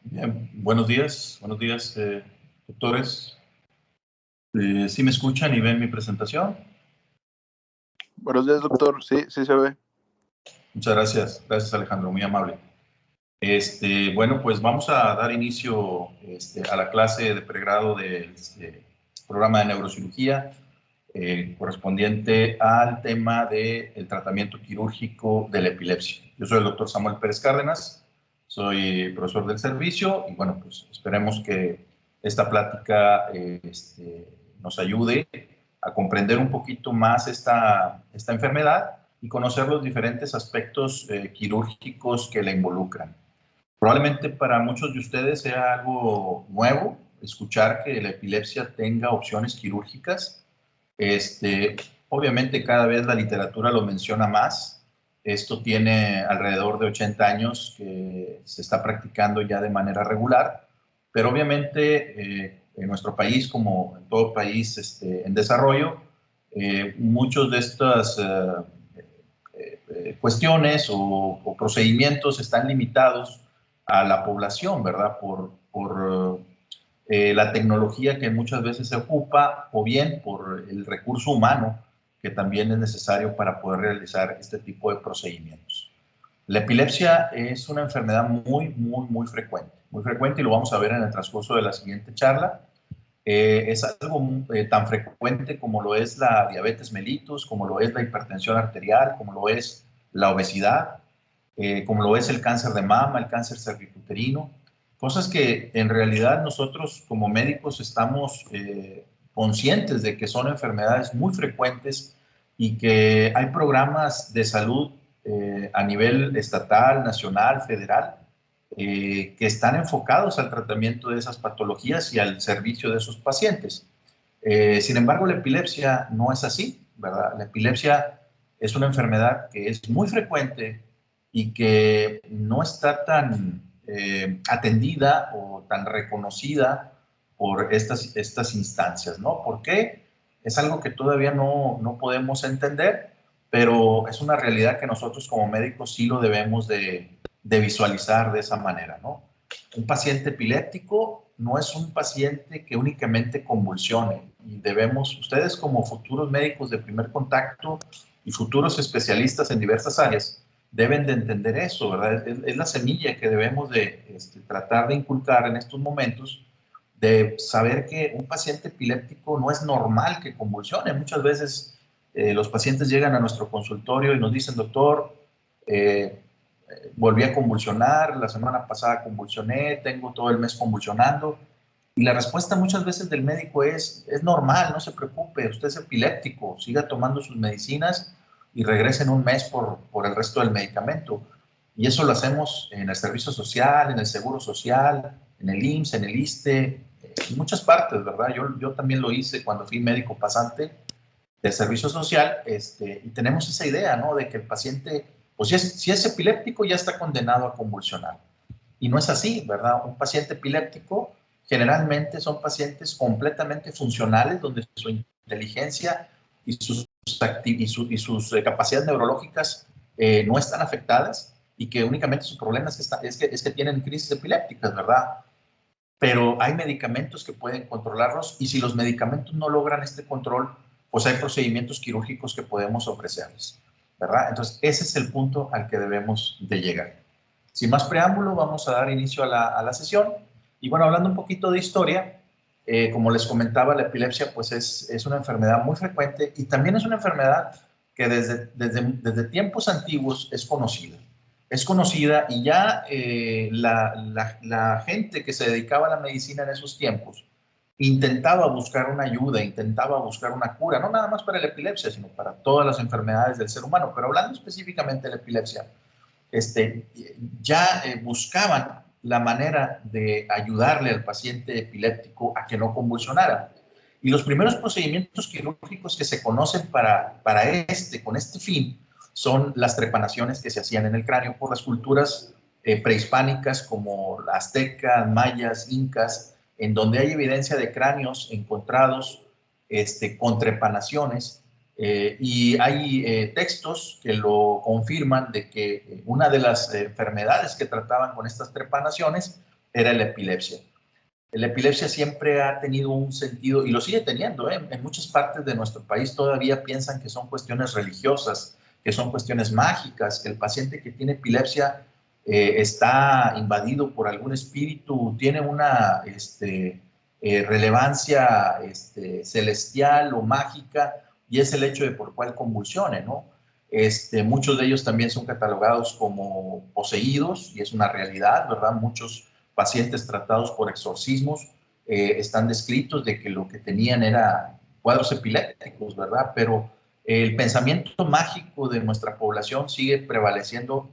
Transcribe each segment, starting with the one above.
Bien, buenos días, doctores. ¿Sí me escuchan y ven mi presentación? Buenos días, doctor. Sí, sí se ve. Muchas gracias, gracias Alejandro, muy amable. Bueno, pues vamos a dar inicio a la clase de pregrado del programa de neurocirugía correspondiente al tema del tratamiento quirúrgico de la epilepsia. Yo soy el doctor Samuel Pérez Cárdenas, soy profesor del servicio y bueno, pues esperemos que esta plática nos ayude a comprender un poquito más esta enfermedad y conocer los diferentes aspectos quirúrgicos que la involucran. Probablemente para muchos de ustedes sea algo nuevo escuchar que la epilepsia tenga opciones quirúrgicas. Obviamente cada vez la literatura lo menciona más. Esto tiene alrededor de 80 años que se está practicando ya de manera regular, pero obviamente en nuestro país, como en todo país en desarrollo, muchos de estas cuestiones o procedimientos están limitados a la población, ¿verdad? Por la tecnología que muchas veces se ocupa o bien por el recurso humano que también es necesario para poder realizar este tipo de procedimientos. La epilepsia es una enfermedad muy frecuente y lo vamos a ver en el transcurso de la siguiente charla. Es algo tan frecuente como lo es la diabetes mellitus, como lo es la hipertensión arterial, como lo es la obesidad, como lo es el cáncer de mama, el cáncer cervicuterino, cosas que en realidad nosotros como médicos estamos conscientes de que son enfermedades muy frecuentes y que hay programas de salud a nivel estatal, nacional, federal, que están enfocados al tratamiento de esas patologías y al servicio de esos pacientes. Sin embargo, la epilepsia no es así, ¿verdad? La epilepsia es una enfermedad que es muy frecuente y que no está tan atendida o tan reconocida por estas instancias, ¿no? ¿Por qué? Es algo que todavía no podemos entender, pero es una realidad que nosotros como médicos sí lo debemos de visualizar de esa manera, ¿no? Un paciente epiléptico no es un paciente que únicamente convulsione y debemos, ustedes como futuros médicos de primer contacto y futuros especialistas en diversas áreas, deben de entender eso, ¿verdad? Es la semilla que debemos de tratar de inculcar en estos momentos, de saber que un paciente epiléptico no es normal que convulsione. Muchas veces los pacientes llegan a nuestro consultorio y nos dicen, doctor, volví a convulsionar, la semana pasada convulsioné, tengo todo el mes convulsionando. Y la respuesta muchas veces del médico es normal, no se preocupe, usted es epiléptico, siga tomando sus medicinas y regrese en un mes por el resto del medicamento. Y eso lo hacemos en el servicio social, en el seguro social, en el IMSS, en el ISSSTE, en muchas partes, ¿verdad? Yo también lo hice cuando fui médico pasante del servicio social, y tenemos esa idea, ¿no? De que el paciente, pues si es epiléptico, ya está condenado a convulsionar. Y no es así, ¿verdad? Un paciente epiléptico generalmente son pacientes completamente funcionales, donde su inteligencia y sus capacidades neurológicas no están afectadas y que únicamente su problema es que tienen crisis epilépticas, ¿verdad? Pero hay medicamentos que pueden controlarlos y si los medicamentos no logran este control, pues hay procedimientos quirúrgicos que podemos ofrecerles, ¿verdad? Entonces, ese es el punto al que debemos de llegar. Sin más preámbulo, vamos a dar inicio a la sesión. Y bueno, hablando un poquito de historia, como les comentaba, la epilepsia pues es una enfermedad muy frecuente y también es una enfermedad que desde tiempos antiguos es conocida. Es conocida y ya la gente que se dedicaba a la medicina en esos tiempos intentaba buscar una ayuda, intentaba buscar una cura, no nada más para la epilepsia, sino para todas las enfermedades del ser humano. Pero hablando específicamente de la epilepsia, ya buscaban la manera de ayudarle al paciente epiléptico a que no convulsionara. Y los primeros procedimientos quirúrgicos que se conocen con este fin son las trepanaciones que se hacían en el cráneo por las culturas prehispánicas como aztecas, mayas, incas, en donde hay evidencia de cráneos encontrados con trepanaciones y hay textos que lo confirman de que una de las enfermedades que trataban con estas trepanaciones era la epilepsia. La epilepsia siempre ha tenido un sentido, y lo sigue teniendo, ¿eh? En muchas partes de nuestro país todavía piensan que son cuestiones religiosas, que son cuestiones mágicas, que el paciente que tiene epilepsia está invadido por algún espíritu, tiene una relevancia celestial o mágica, y es el hecho de por cuál convulsione, ¿no? Muchos de ellos también son catalogados como poseídos, y es una realidad, ¿verdad? Muchos pacientes tratados por exorcismos están descritos de que lo que tenían era cuadros epilépticos, ¿verdad? Pero el pensamiento mágico de nuestra población sigue prevaleciendo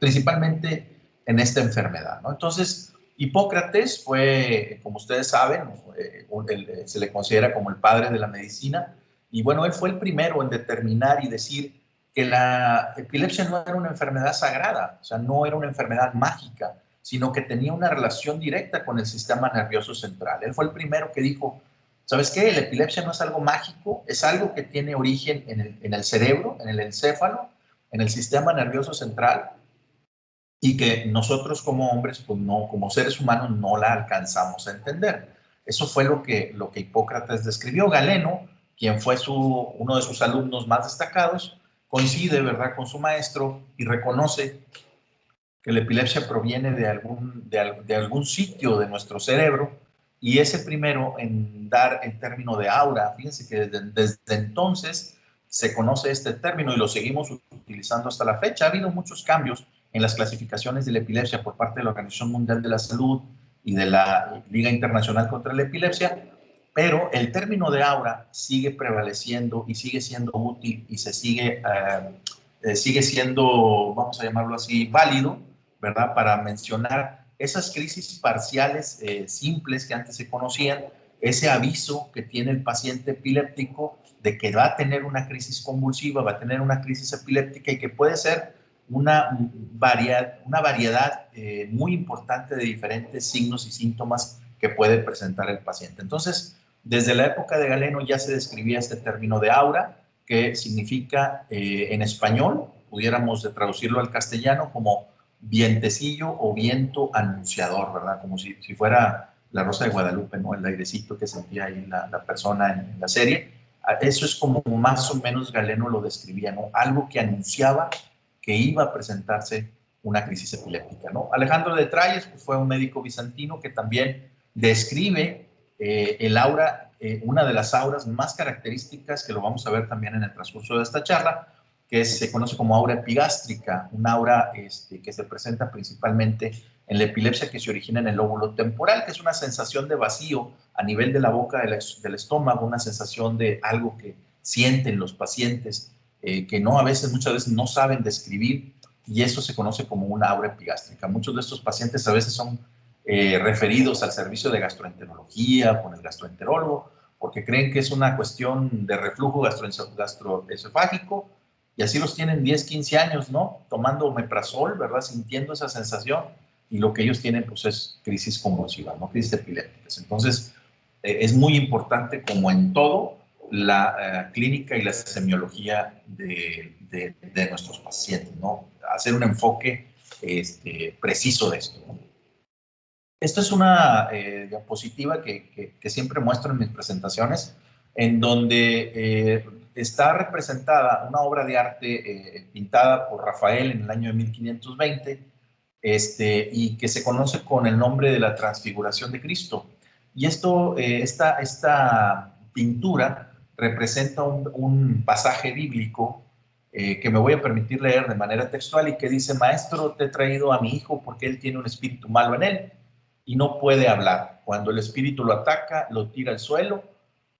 principalmente en esta enfermedad, ¿no? Entonces, Hipócrates fue, como ustedes saben, se le considera como el padre de la medicina, y bueno, él fue el primero en determinar y decir que la epilepsia no era una enfermedad sagrada, o sea, no era una enfermedad mágica, sino que tenía una relación directa con el sistema nervioso central. Él fue el primero que dijo, ¿sabes qué? La epilepsia no es algo mágico, es algo que tiene origen en el cerebro, en el encéfalo, en el sistema nervioso central, y que nosotros como hombres, pues no, como seres humanos, no la alcanzamos a entender. Eso fue lo que Hipócrates describió. Galeno, quien fue uno de sus alumnos más destacados, coincide, ¿verdad?, con su maestro y reconoce que la epilepsia proviene de algún sitio de nuestro cerebro, y es el primero en dar el término de aura. Fíjense que desde entonces se conoce este término y lo seguimos utilizando hasta la fecha. Ha habido muchos cambios en las clasificaciones de la epilepsia por parte de la Organización Mundial de la Salud y de la Liga Internacional contra la Epilepsia, pero el término de aura sigue prevaleciendo y sigue siendo útil y sigue siendo, vamos a llamarlo así, válido, ¿verdad? Para mencionar esas crisis parciales simples que antes se conocían, ese aviso que tiene el paciente epiléptico de que va a tener una crisis convulsiva, va a tener una crisis epiléptica, y que puede ser una variedad muy importante de diferentes signos y síntomas que puede presentar el paciente. Entonces, desde la época de Galeno ya se describía este término de aura, que significa en español, pudiéramos traducirlo al castellano como vientecillo o viento anunciador, ¿verdad? Como si fuera la Rosa de Guadalupe, ¿no? El airecito que sentía ahí la persona en la serie. Eso es como más o menos Galeno lo describía, ¿no? Algo que anunciaba que iba a presentarse una crisis epiléptica, ¿no? Alejandro de Tralles, pues, fue un médico bizantino que también describe el aura, una de las auras más características, que lo vamos a ver también en el transcurso de esta charla, que se conoce como aura epigástrica, una aura que se presenta principalmente en la epilepsia, que se origina en el lóbulo temporal, que es una sensación de vacío a nivel de la boca, del estómago, una sensación de algo que sienten los pacientes, que no, muchas veces no saben describir, y eso se conoce como una aura epigástrica. Muchos de estos pacientes a veces son referidos al servicio de gastroenterología con el gastroenterólogo, porque creen que es una cuestión de reflujo gastroesofágico, y así los tienen 10, 15 años, ¿no? Tomando omeprazol, ¿verdad? Sintiendo esa sensación, y lo que ellos tienen, pues, es crisis convulsiva, ¿no? Crisis epilépticas. Entonces, es muy importante, como en todo, la clínica y la semiología de nuestros pacientes, ¿no? Hacer un enfoque preciso de esto, ¿no? Esta es una diapositiva que siempre muestro en mis presentaciones, en donde está representada una obra de arte pintada por Rafael en el año de 1520, y que se conoce con el nombre de la Transfiguración de Cristo. Y esta pintura representa un pasaje bíblico que me voy a permitir leer de manera textual, y que dice: Maestro, te he traído a mi hijo porque él tiene un espíritu malo en él y no puede hablar. Cuando el espíritu lo ataca, lo tira al suelo,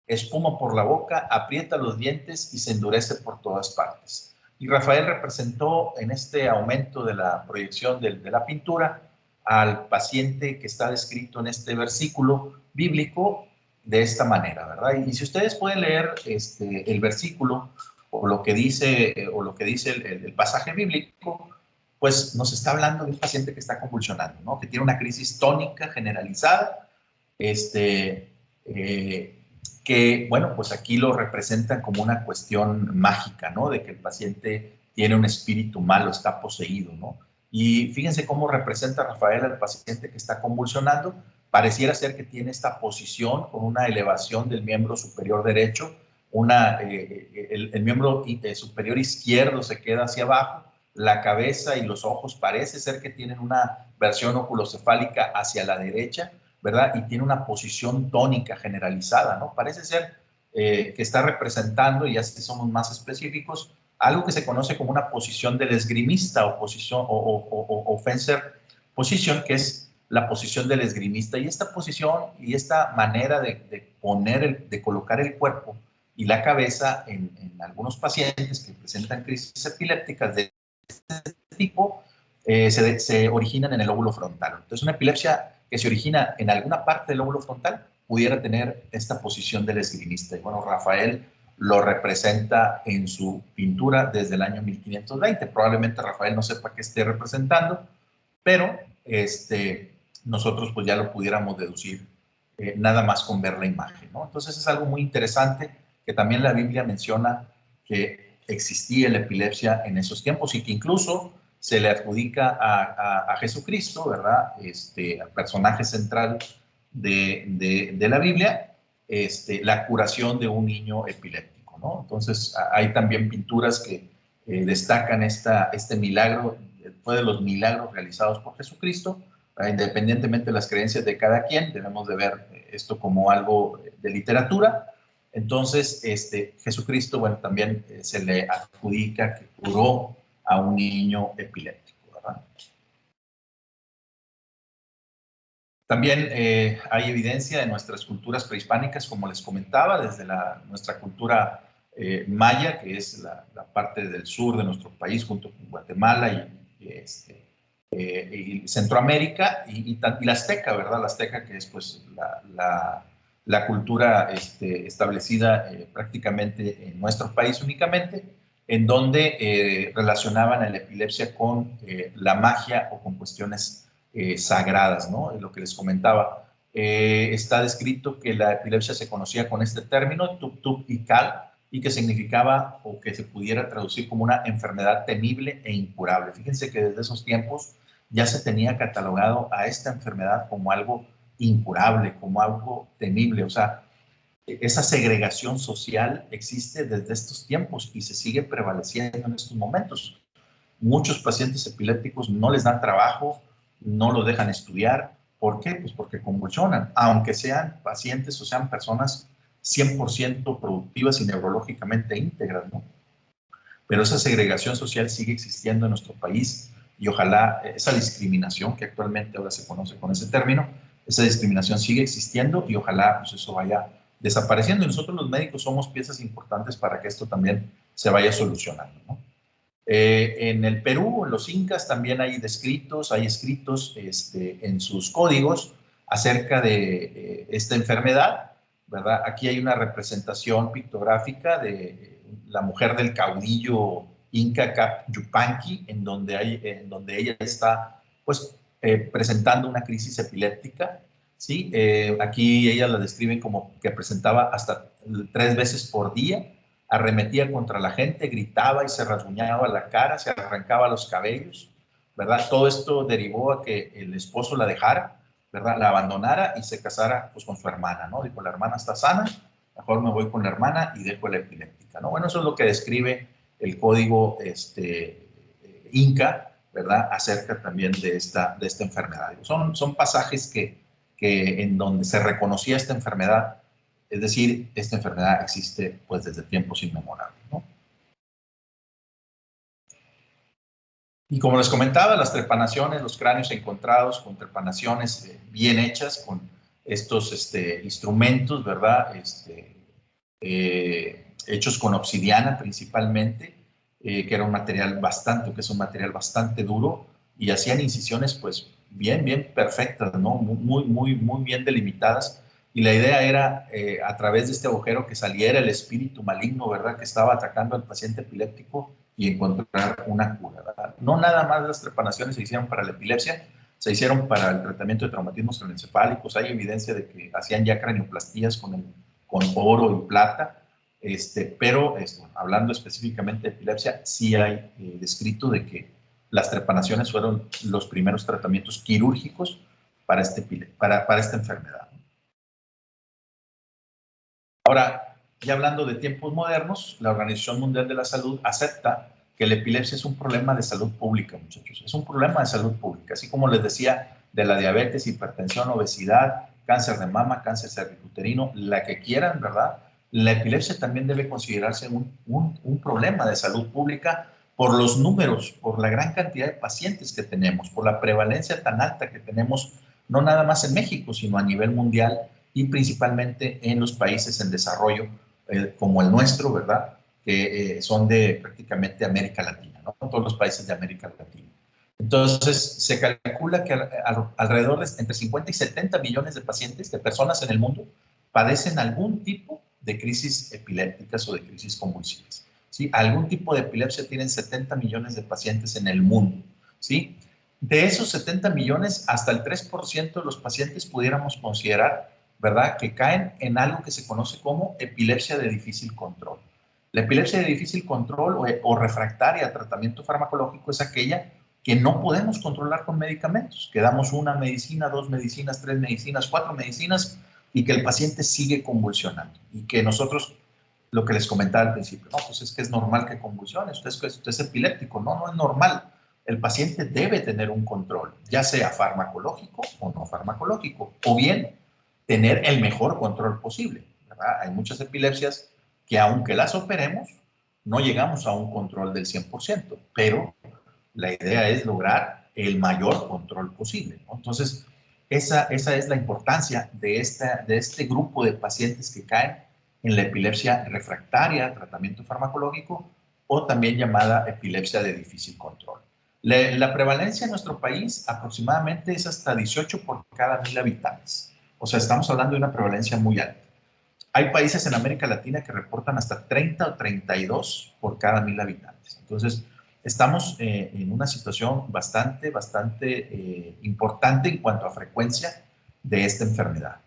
espuma por la boca, aprieta los dientes y se endurece por todas partes. Y Rafael representó en este aumento de la proyección de la pintura al paciente que está descrito en este versículo bíblico de esta manera, ¿verdad? Y si ustedes pueden leer el versículo o lo que dice, el pasaje bíblico, pues nos está hablando de un paciente que está convulsionando, ¿no? Que tiene una crisis tónica generalizada, que, bueno, pues aquí lo representan como una cuestión mágica, ¿no? De que el paciente tiene un espíritu malo, está poseído, ¿no? Y fíjense cómo representa Rafael al paciente que está convulsionando. Pareciera ser que tiene esta posición con una elevación del miembro superior derecho, el miembro superior izquierdo se queda hacia abajo, la cabeza y los ojos parece ser que tienen una versión oculocefálica hacia la derecha, ¿verdad? Y tiene una posición tónica generalizada, ¿no? Parece ser que está representando, y así somos más específicos, algo que se conoce como una posición del esgrimista o posición o fencer position, que es la posición del esgrimista. Y esta posición y esta manera de colocar el cuerpo y la cabeza en algunos pacientes que presentan crisis epilépticas de este tipo se originan en el lóbulo frontal. Entonces, una epilepsia que se origina en alguna parte del lóbulo frontal pudiera tener esta posición del esgrimista. Y bueno, Rafael lo representa en su pintura desde el año 1520. Probablemente Rafael no sepa qué esté representando, pero nosotros pues ya lo pudiéramos deducir nada más con ver la imagen, ¿no? Entonces es algo muy interesante que también la Biblia menciona que existía la epilepsia en esos tiempos y que incluso se le adjudica a Jesucristo, ¿verdad? Al personaje central de la Biblia, la curación de un niño epiléptico, ¿no? Entonces hay también pinturas que destacan este milagro, fue de los milagros realizados por Jesucristo, independientemente de las creencias de cada quien, debemos de ver esto como algo de literatura. Entonces, Jesucristo, bueno, también se le adjudica que curó a un niño epiléptico, ¿verdad? También hay evidencia de nuestras culturas prehispánicas, como les comentaba, desde nuestra cultura maya, que es la parte del sur de nuestro país, junto con Guatemala y Centroamérica, y la azteca, ¿verdad? La azteca, que es pues la cultura establecida prácticamente en nuestro país únicamente, en donde relacionaban a la epilepsia con la magia o con cuestiones sagradas, ¿no? Es lo que les comentaba. Está descrito que la epilepsia se conocía con este término, tup y cal, y que significaba o que se pudiera traducir como una enfermedad temible e incurable. Fíjense que desde esos tiempos ya se tenía catalogado a esta enfermedad como algo incurable, como algo temible. O sea, esa segregación social existe desde estos tiempos y se sigue prevaleciendo en estos momentos. Muchos pacientes epilépticos no les dan trabajo, no los dejan estudiar. ¿Por qué? Pues porque convulsionan, aunque sean pacientes o sean personas 100% productivas y neurológicamente íntegras, ¿no? Pero esa segregación social sigue existiendo en nuestro país y ojalá esa discriminación que actualmente ahora se conoce con ese término, esa discriminación sigue existiendo y ojalá pues, eso vaya desapareciendo. Y nosotros los médicos somos piezas importantes para que esto también se vaya solucionando, ¿no? En el Perú, en los incas, también hay escritos en sus códigos acerca de esta enfermedad, ¿verdad? Aquí hay una representación pictográfica de la mujer del caudillo inca Cap Yupanqui, en donde ella está, pues, presentando una crisis epiléptica, ¿sí? Aquí ella la describen como que presentaba hasta 3 veces por día, arremetía contra la gente, gritaba y se rasguñaba la cara, se arrancaba los cabellos, ¿verdad? Todo esto derivó a que el esposo la dejara, ¿verdad? La abandonara y se casara pues con su hermana, ¿no? Dijo, la hermana está sana, mejor me voy con la hermana y dejo la epiléptica, ¿no? Bueno, eso es lo que describe el código inca, ¿verdad? Acerca también de esta enfermedad. Son pasajes que en donde se reconocía esta enfermedad. Es decir, esta enfermedad existe pues desde tiempos inmemorables, ¿no? Y como les comentaba, las trepanaciones, los cráneos encontrados con trepanaciones bien hechas, con estos instrumentos, ¿verdad? Hechos con obsidiana principalmente, que era un material que es un material bastante duro, y hacían incisiones pues bien perfectas, ¿no? Muy bien delimitadas. Y la idea era, a través de este agujero, que saliera el espíritu maligno, ¿verdad? Que estaba atacando al paciente epiléptico y encontrar una cura, ¿verdad? No nada más las trepanaciones se hicieron para la epilepsia, se hicieron para el tratamiento de traumatismos craneoencefálicos. Hay evidencia de que hacían ya cranioplastías con oro y plata, pero hablando específicamente de epilepsia, sí hay descrito de que las trepanaciones fueron los primeros tratamientos quirúrgicos para esta enfermedad. Ahora, ya hablando de tiempos modernos, la Organización Mundial de la Salud acepta que la epilepsia es un problema de salud pública, muchachos. Es un problema de salud pública, así como les decía, de la diabetes, hipertensión, obesidad, cáncer de mama, cáncer cervicuterino, la que quieran, ¿verdad? La epilepsia también debe considerarse un problema de salud pública por los números, por la gran cantidad de pacientes que tenemos, por la prevalencia tan alta que tenemos, no nada más en México, sino a nivel mundial y principalmente en los países en desarrollo, como el nuestro, ¿verdad? Que son de prácticamente América Latina, ¿no? Todos los países de América Latina. Entonces, se calcula que alrededor de entre 50 y 70 millones de pacientes, de personas en el mundo, padecen algún tipo de crisis epilépticas o de crisis convulsivas. ¿Sí? Algún tipo de epilepsia tienen 70 millones de pacientes en el mundo. ¿Sí? De esos 70 millones, hasta el 3% de los pacientes pudiéramos considerar, ¿verdad?, que caen en algo que se conoce como epilepsia de difícil control. La epilepsia de difícil control o refractaria a tratamiento farmacológico es aquella que no podemos controlar con medicamentos, que damos una medicina, 2 medicinas, 3 medicinas, 4 medicinas y que el paciente sigue convulsionando y que nosotros, lo que les comentaba al principio, no, pues es que es normal que convulsione, usted es epiléptico, no, no es normal. El paciente debe tener un control, ya sea farmacológico o no farmacológico, o bien tener el mejor control posible, ¿verdad? Hay muchas epilepsias que aunque las operemos, no llegamos a un control del 100%, pero la idea es lograr el mayor control posible, ¿no? Entonces, esa es la importancia de este grupo de pacientes que caen en la epilepsia refractaria, tratamiento farmacológico, o también llamada epilepsia de difícil control. La prevalencia en nuestro país aproximadamente es hasta 18 por cada 1000 habitantes. O sea, estamos hablando de una prevalencia muy alta. Hay países en América Latina que reportan hasta 30 o 32 por cada 1000 habitantes. Entonces, estamos en una situación bastante importante en cuanto a frecuencia de esta enfermedad.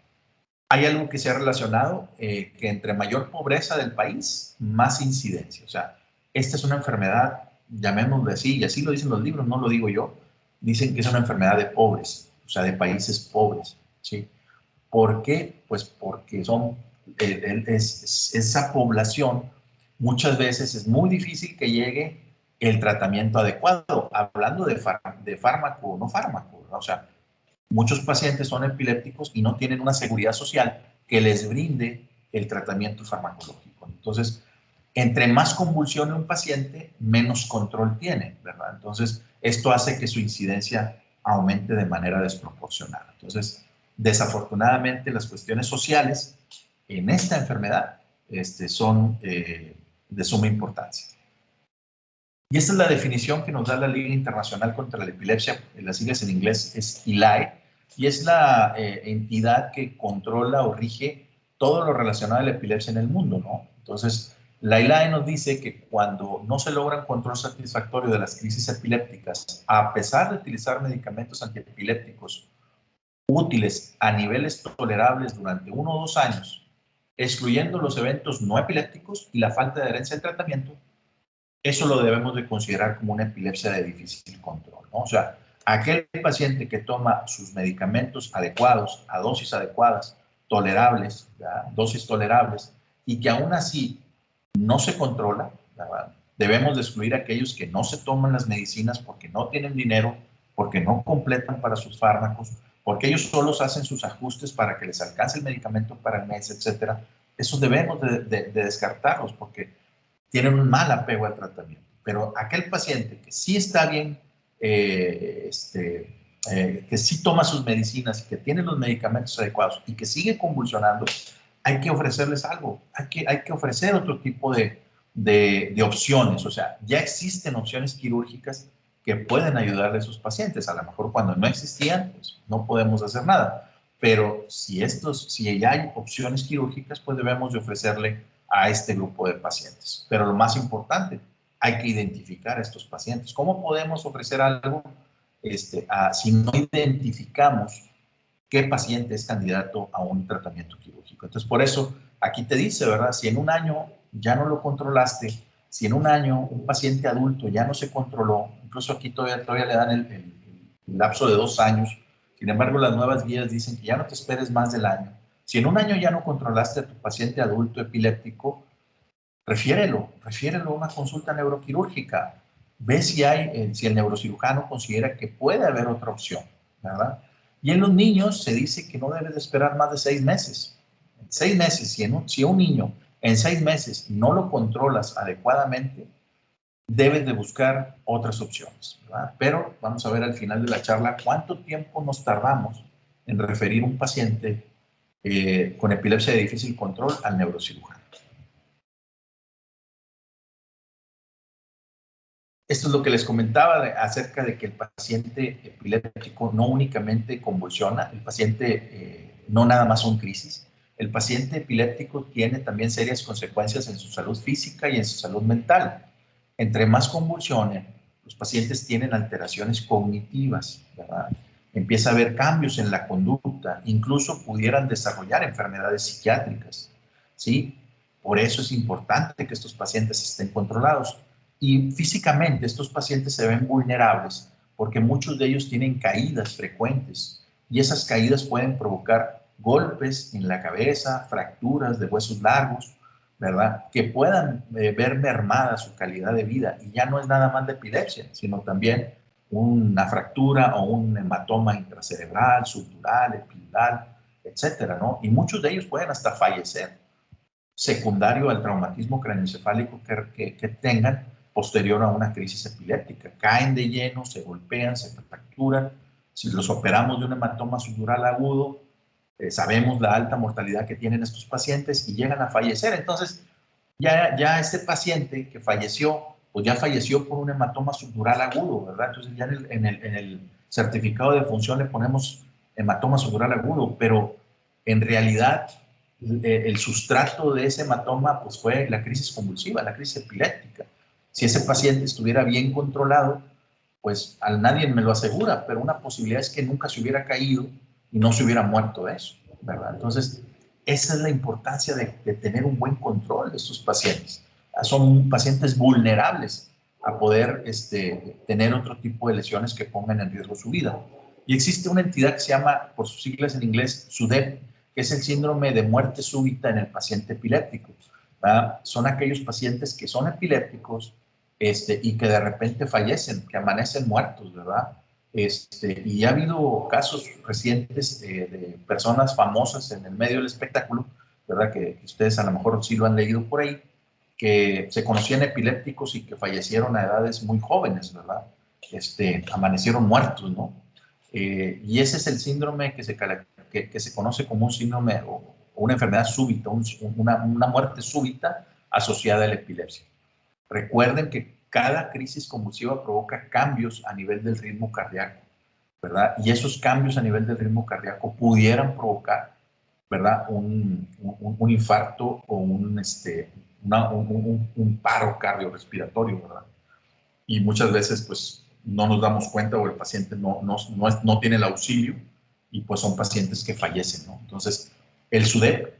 Hay algo que se ha relacionado, que entre mayor pobreza del país, más incidencia. O sea, esta es una enfermedad, llamémoslo así, y así lo dicen los libros, no lo digo yo, dicen que es una enfermedad de pobres, o sea, de países pobres, ¿sí? ¿Por qué? Pues porque esa población muchas veces es muy difícil que llegue el tratamiento adecuado, hablando de fármaco o no fármaco, ¿no? O sea, muchos pacientes son epilépticos y no tienen una seguridad social que les brinde el tratamiento farmacológico. Entonces, entre más convulsione un paciente, menos control tiene, ¿verdad? Entonces, esto hace que su incidencia aumente de manera desproporcionada. Entonces, desafortunadamente, las cuestiones sociales en esta enfermedad son de suma importancia. Y esta es la definición que nos da la Liga Internacional contra la Epilepsia, las siglas en inglés es ILAE, y es la entidad que controla o rige todo lo relacionado a la epilepsia en el mundo, ¿no? Entonces, la ILAE nos dice que cuando no se logra un control satisfactorio de las crisis epilépticas, a pesar de utilizar medicamentos antiepilépticos útiles a niveles tolerables durante 1 o 2 años, excluyendo los eventos no epilépticos y la falta de adherencia al tratamiento, eso lo debemos de considerar como una epilepsia de difícil control, ¿no? O sea, aquel paciente que toma sus medicamentos adecuados, a dosis adecuadas, tolerables, ¿verdad?, dosis tolerables, y que aún así no se controla, ¿verdad?, debemos de excluir a aquellos que no se toman las medicinas porque no tienen dinero, porque no completan para sus fármacos, porque ellos solos hacen sus ajustes para que les alcance el medicamento para el mes, etcétera. Esos debemos de descartarlos porque tienen un mal apego al tratamiento. Pero aquel paciente que sí está bien, que sí toma sus medicinas, que tiene los medicamentos adecuados y que sigue convulsionando, hay que ofrecerles algo, hay que ofrecer otro tipo de opciones. O sea, ya existen opciones quirúrgicas que pueden ayudarle a esos pacientes. A lo mejor cuando no existían, pues no podemos hacer nada. Pero si ya hay opciones quirúrgicas, pues debemos de ofrecerle a este grupo de pacientes. Pero lo más importante, hay que identificar a estos pacientes. ¿Cómo podemos ofrecer algo si no identificamos qué paciente es candidato a un tratamiento quirúrgico? Entonces, por eso aquí te dice, ¿verdad? Si en un año ya no lo controlaste, Si en un año un paciente adulto ya no se controló, incluso aquí todavía le dan el lapso de 2 años, sin embargo las nuevas guías dicen que ya no te esperes más del año. Si en un año ya no controlaste a tu paciente adulto epiléptico, refiérelo a una consulta neuroquirúrgica. Ve si el neurocirujano considera que puede haber otra opción, ¿verdad? Y en los niños se dice que no debes de esperar más de 6 meses. En 6 meses, si un niño en 6 meses no lo controlas adecuadamente, debes de buscar otras opciones, ¿verdad? Pero vamos a ver al final de la charla cuánto tiempo nos tardamos en referir un paciente con epilepsia de difícil control al neurocirujano. Esto es lo que les comentaba acerca de que el paciente epiléptico no únicamente convulsiona, el paciente no nada más son crisis, el paciente epiléptico tiene también serias consecuencias en su salud física y en su salud mental. Entre más convulsionen, los pacientes tienen alteraciones cognitivas, ¿verdad? Empieza a haber cambios en la conducta, incluso pudieran desarrollar enfermedades psiquiátricas, ¿sí? Por eso es importante que estos pacientes estén controlados. Y físicamente estos pacientes se ven vulnerables porque muchos de ellos tienen caídas frecuentes y esas caídas pueden provocar golpes en la cabeza, fracturas de huesos largos, ¿verdad? Que puedan ver mermada su calidad de vida. Y ya no es nada más de epilepsia, sino también una fractura o un hematoma intracerebral, subdural, epidural, etcétera, ¿no? Y muchos de ellos pueden hasta fallecer secundario al traumatismo craneoencefálico que tengan posterior a una crisis epiléptica. Caen de lleno, se golpean, se fracturan. Si los operamos de un hematoma subdural agudo, sabemos la alta mortalidad que tienen estos pacientes y llegan a fallecer. Entonces, ya este paciente que falleció, pues ya falleció por un hematoma subdural agudo, ¿verdad? Entonces ya en el certificado de función le ponemos hematoma subdural agudo, pero en realidad el sustrato de ese hematoma pues fue la crisis convulsiva, la crisis epiléptica. Si ese paciente estuviera bien controlado, pues a nadie me lo asegura, pero una posibilidad es que nunca se hubiera caído y no se hubiera muerto de eso, ¿verdad? Entonces, esa es la importancia de tener un buen control de estos pacientes. Son pacientes vulnerables a poder tener otro tipo de lesiones que pongan en riesgo su vida. Y existe una entidad que se llama, por sus siglas en inglés, SUDEP, que es el síndrome de muerte súbita en el paciente epiléptico. ¿Verdad? Son aquellos pacientes que son epilépticos y que de repente fallecen, que amanecen muertos, ¿verdad? Y ha habido casos recientes de personas famosas en el medio del espectáculo, ¿verdad? Que ustedes a lo mejor sí lo han leído por ahí, que se conocían epilépticos y que fallecieron a edades muy jóvenes, ¿verdad? Amanecieron muertos, ¿no? Y ese es el síndrome que se conoce como un síndrome o una enfermedad súbita, una muerte súbita asociada a la epilepsia. Recuerden que cada crisis convulsiva provoca cambios a nivel del ritmo cardíaco, ¿verdad? Y esos cambios a nivel del ritmo cardíaco pudieran provocar, ¿verdad? Un infarto o un paro cardiorrespiratorio, ¿verdad? Y muchas veces, pues, no nos damos cuenta o el paciente no tiene el auxilio y pues son pacientes que fallecen, ¿no? Entonces, el SUDEP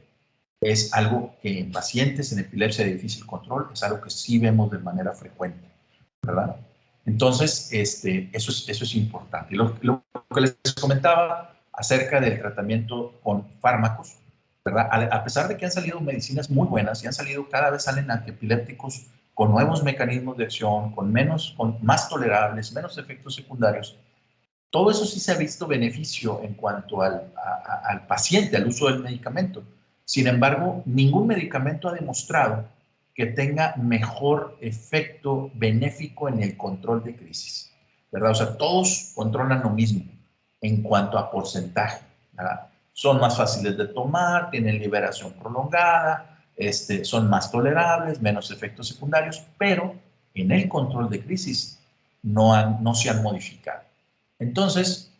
es algo que en pacientes en epilepsia de difícil control es algo que sí vemos de manera frecuente, ¿verdad? Entonces, eso es importante. Y lo que les comentaba acerca del tratamiento con fármacos, ¿verdad? A pesar de que han salido medicinas muy buenas y cada vez salen antiepilépticos con nuevos mecanismos de acción, con más tolerables, menos efectos secundarios, todo eso sí se ha visto beneficio en cuanto al paciente, al uso del medicamento. Sin embargo, ningún medicamento ha demostrado que tenga mejor efecto benéfico en el control de crisis, ¿verdad? O sea, todos controlan lo mismo en cuanto a porcentaje, ¿verdad? Son más fáciles de tomar, tienen liberación prolongada, son más tolerables, menos efectos secundarios, pero en el control de crisis no se han modificado. Entonces,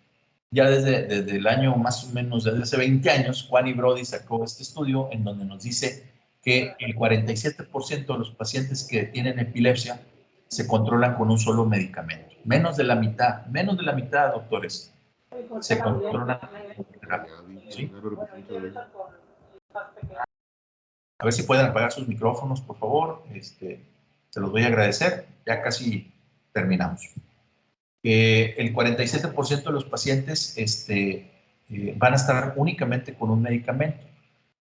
ya desde el año más o menos, desde hace 20 años, Juan y Brody sacó este estudio en donde nos dice que el 47% de los pacientes que tienen epilepsia se controlan con un solo medicamento. Menos de la mitad, doctores, se controlan con terapia. ¿Sí? A ver si pueden apagar sus micrófonos, por favor. Se los voy a agradecer. Ya casi terminamos. El 47% de los pacientes van a estar únicamente con un medicamento.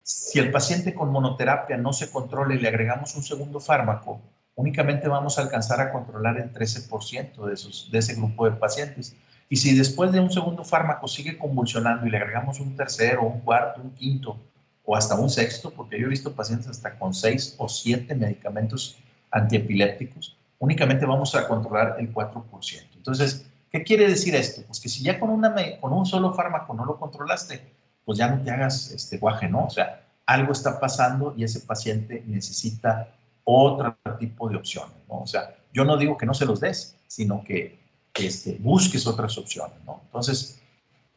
Si el paciente con monoterapia no se controla y le agregamos un segundo fármaco, únicamente vamos a alcanzar a controlar el 13% de ese grupo de pacientes. Y si después de un segundo fármaco sigue convulsionando y le agregamos un tercero, un cuarto, un quinto o hasta un sexto, porque yo he visto pacientes hasta con 6 o 7 medicamentos antiepilépticos, únicamente vamos a controlar el 4%. Entonces, ¿qué quiere decir esto? Pues que si ya con un solo fármaco no lo controlaste, pues ya no te hagas guaje, ¿no? O sea, algo está pasando y ese paciente necesita otro tipo de opciones, ¿no? O sea, yo no digo que no se los des, sino que busques otras opciones, ¿no? Entonces,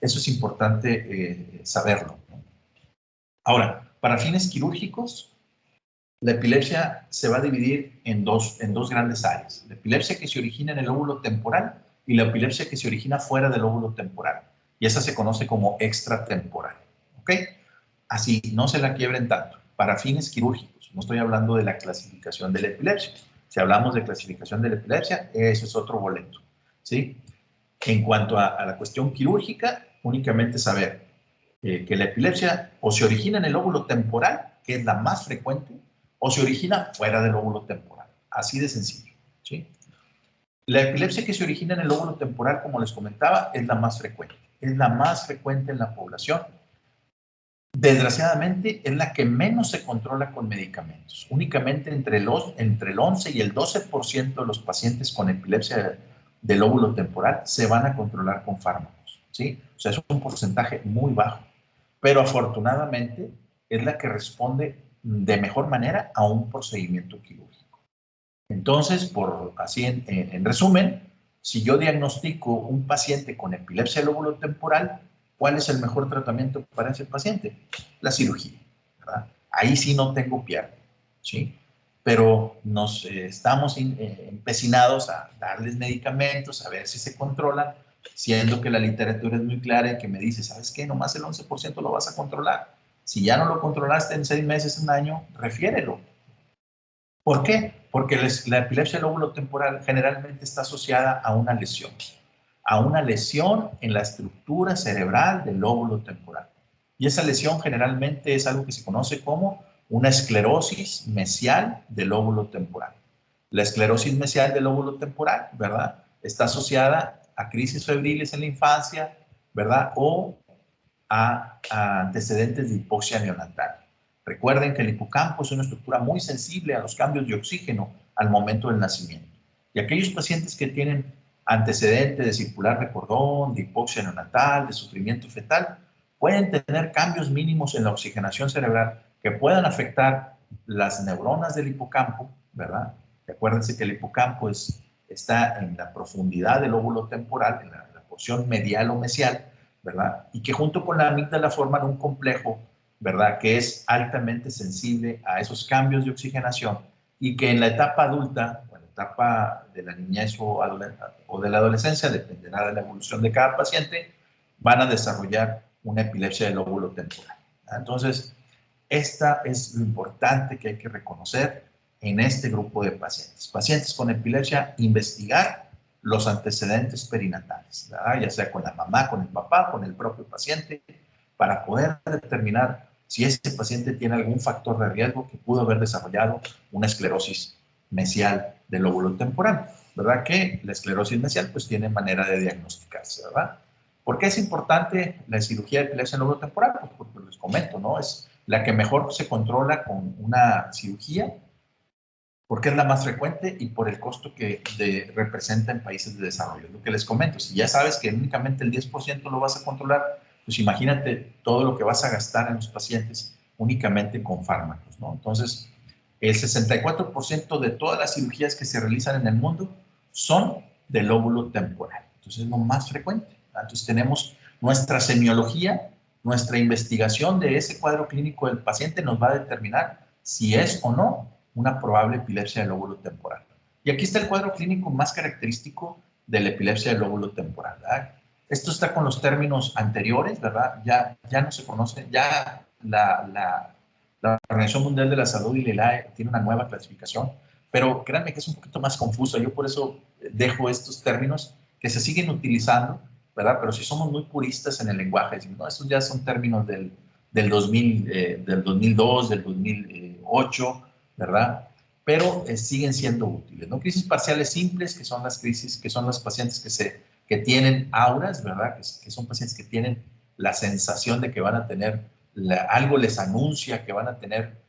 eso es importante saberlo, ¿no? Ahora, para fines quirúrgicos, la epilepsia se va a dividir en dos grandes áreas. La epilepsia que se origina en el lóbulo temporal y la epilepsia que se origina fuera del lóbulo temporal. Y esa se conoce como extratemporal. ¿Ok? Así, no se la quiebren tanto. Para fines quirúrgicos, no estoy hablando de la clasificación de la epilepsia. Si hablamos de clasificación de la epilepsia, eso es otro boleto. ¿Sí? En cuanto a la cuestión quirúrgica, únicamente saber que la epilepsia o se origina en el lóbulo temporal, que es la más frecuente, o se origina fuera del lóbulo temporal. Así de sencillo. ¿Sí? La epilepsia que se origina en el lóbulo temporal, como les comentaba, es la más frecuente. Es la más frecuente en la población. Desgraciadamente, es la que menos se controla con medicamentos. Únicamente entre el 11 y el 12% de los pacientes con epilepsia del lóbulo temporal se van a controlar con fármacos. ¿Sí? O sea, es un porcentaje muy bajo. Pero afortunadamente es la que responde de mejor manera a un procedimiento quirúrgico. Entonces, así en resumen, si yo diagnostico un paciente con epilepsia del lóbulo temporal, ¿cuál es el mejor tratamiento para ese paciente? La cirugía, ¿verdad? Ahí sí no tengo pierde, ¿sí? Pero nos estamos empecinados a darles medicamentos, a ver si se controlan, siendo que la literatura es muy clara y que me dice, ¿sabes qué? Nomás el 11% lo vas a controlar. Si ya no lo controlaste en 6 meses, un año, refiérelo. ¿Por qué? Porque la epilepsia del lóbulo temporal generalmente está asociada a una lesión en la estructura cerebral del lóbulo temporal. Y esa lesión generalmente es algo que se conoce como una esclerosis mesial del lóbulo temporal. La esclerosis mesial del lóbulo temporal, ¿verdad? Está asociada a crisis febriles en la infancia, ¿verdad? O a antecedentes de hipoxia neonatal. Recuerden que el hipocampo es una estructura muy sensible a los cambios de oxígeno al momento del nacimiento. Y aquellos pacientes que tienen antecedentes de circular de cordón, de hipoxia neonatal, de sufrimiento fetal, pueden tener cambios mínimos en la oxigenación cerebral que puedan afectar las neuronas del hipocampo, ¿verdad? Acuérdense que el hipocampo está en la profundidad del lóbulo temporal, en la porción medial o mesial, ¿verdad? Y que junto con la amígdala forman un complejo, ¿verdad? Que es altamente sensible a esos cambios de oxigenación y que en la etapa adulta, o en la etapa de la niñez o de la adolescencia, dependerá de la evolución de cada paciente, van a desarrollar una epilepsia del lóbulo temporal. Entonces, esta es lo importante que hay que reconocer en este grupo de pacientes. Pacientes con epilepsia, investigar los antecedentes perinatales, ¿verdad? Ya sea con la mamá, con el papá, con el propio paciente, para poder determinar si ese paciente tiene algún factor de riesgo que pudo haber desarrollado una esclerosis mesial del lóbulo temporal, ¿verdad? Que la esclerosis mesial pues tiene manera de diagnosticarse, ¿verdad? ¿Por qué es importante la cirugía de epilepsia en el lóbulo temporal? Pues porque les comento, ¿no? Es la que mejor se controla con una cirugía, porque es la más frecuente y por el costo que representa en países de desarrollo. Lo que les comento, si ya sabes que únicamente el 10% lo vas a controlar, pues imagínate todo lo que vas a gastar en los pacientes únicamente con fármacos, ¿no? Entonces, el 64% de todas las cirugías que se realizan en el mundo son del lóbulo temporal. Entonces, es lo más frecuente. Entonces, tenemos nuestra semiología, nuestra investigación de ese cuadro clínico del paciente nos va a determinar si es o no una probable epilepsia del lóbulo temporal. Y aquí está el cuadro clínico más característico de la epilepsia del lóbulo temporal, ¿verdad? Esto está con los términos anteriores, ¿verdad? Ya no se conoce, ya la Organización Mundial de la Salud y la ILAE tiene una nueva clasificación. pero créanme que es un poquito más confuso. Yo por eso dejo estos términos que se siguen utilizando, ¿verdad? Pero si somos muy puristas en el lenguaje, decimos, no, estos ya son términos del 2000, del 2002, del 2008, ¿verdad? Pero siguen siendo útiles, ¿no? Crisis parciales simples, que son las crisis, que son los pacientes que tienen auras, ¿verdad? Que son pacientes que tienen la sensación de que van a tener, algo les anuncia que van a tener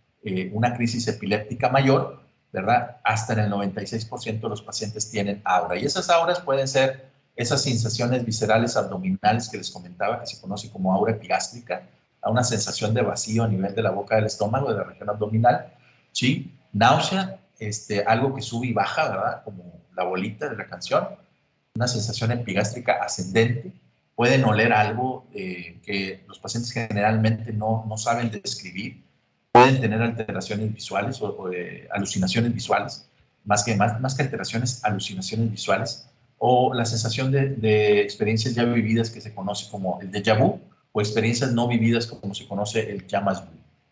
una crisis epiléptica mayor, ¿verdad? Hasta en el 96% de los pacientes tienen aura. Y esas auras pueden ser esas sensaciones viscerales abdominales que les comentaba, que se conoce como aura epigástrica, a una sensación de vacío a nivel de la boca del estómago, de la región abdominal, ¿sí? Náusea, algo que sube y baja, ¿verdad? Como la bolita de la canción, una sensación epigástrica ascendente, pueden oler algo que los pacientes generalmente no saben describir, pueden tener alteraciones visuales o alucinaciones visuales, más que alteraciones, alucinaciones visuales, o la sensación de experiencias ya vividas que se conoce como el déjà vu, o experiencias no vividas como se conoce el jamais vu,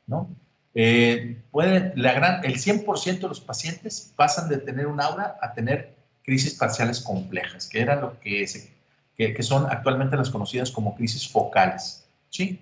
¿no? El 100% de los pacientes pasan de tener un aura a tener crisis parciales complejas, que eran lo que son actualmente las conocidas como crisis focales, ¿sí?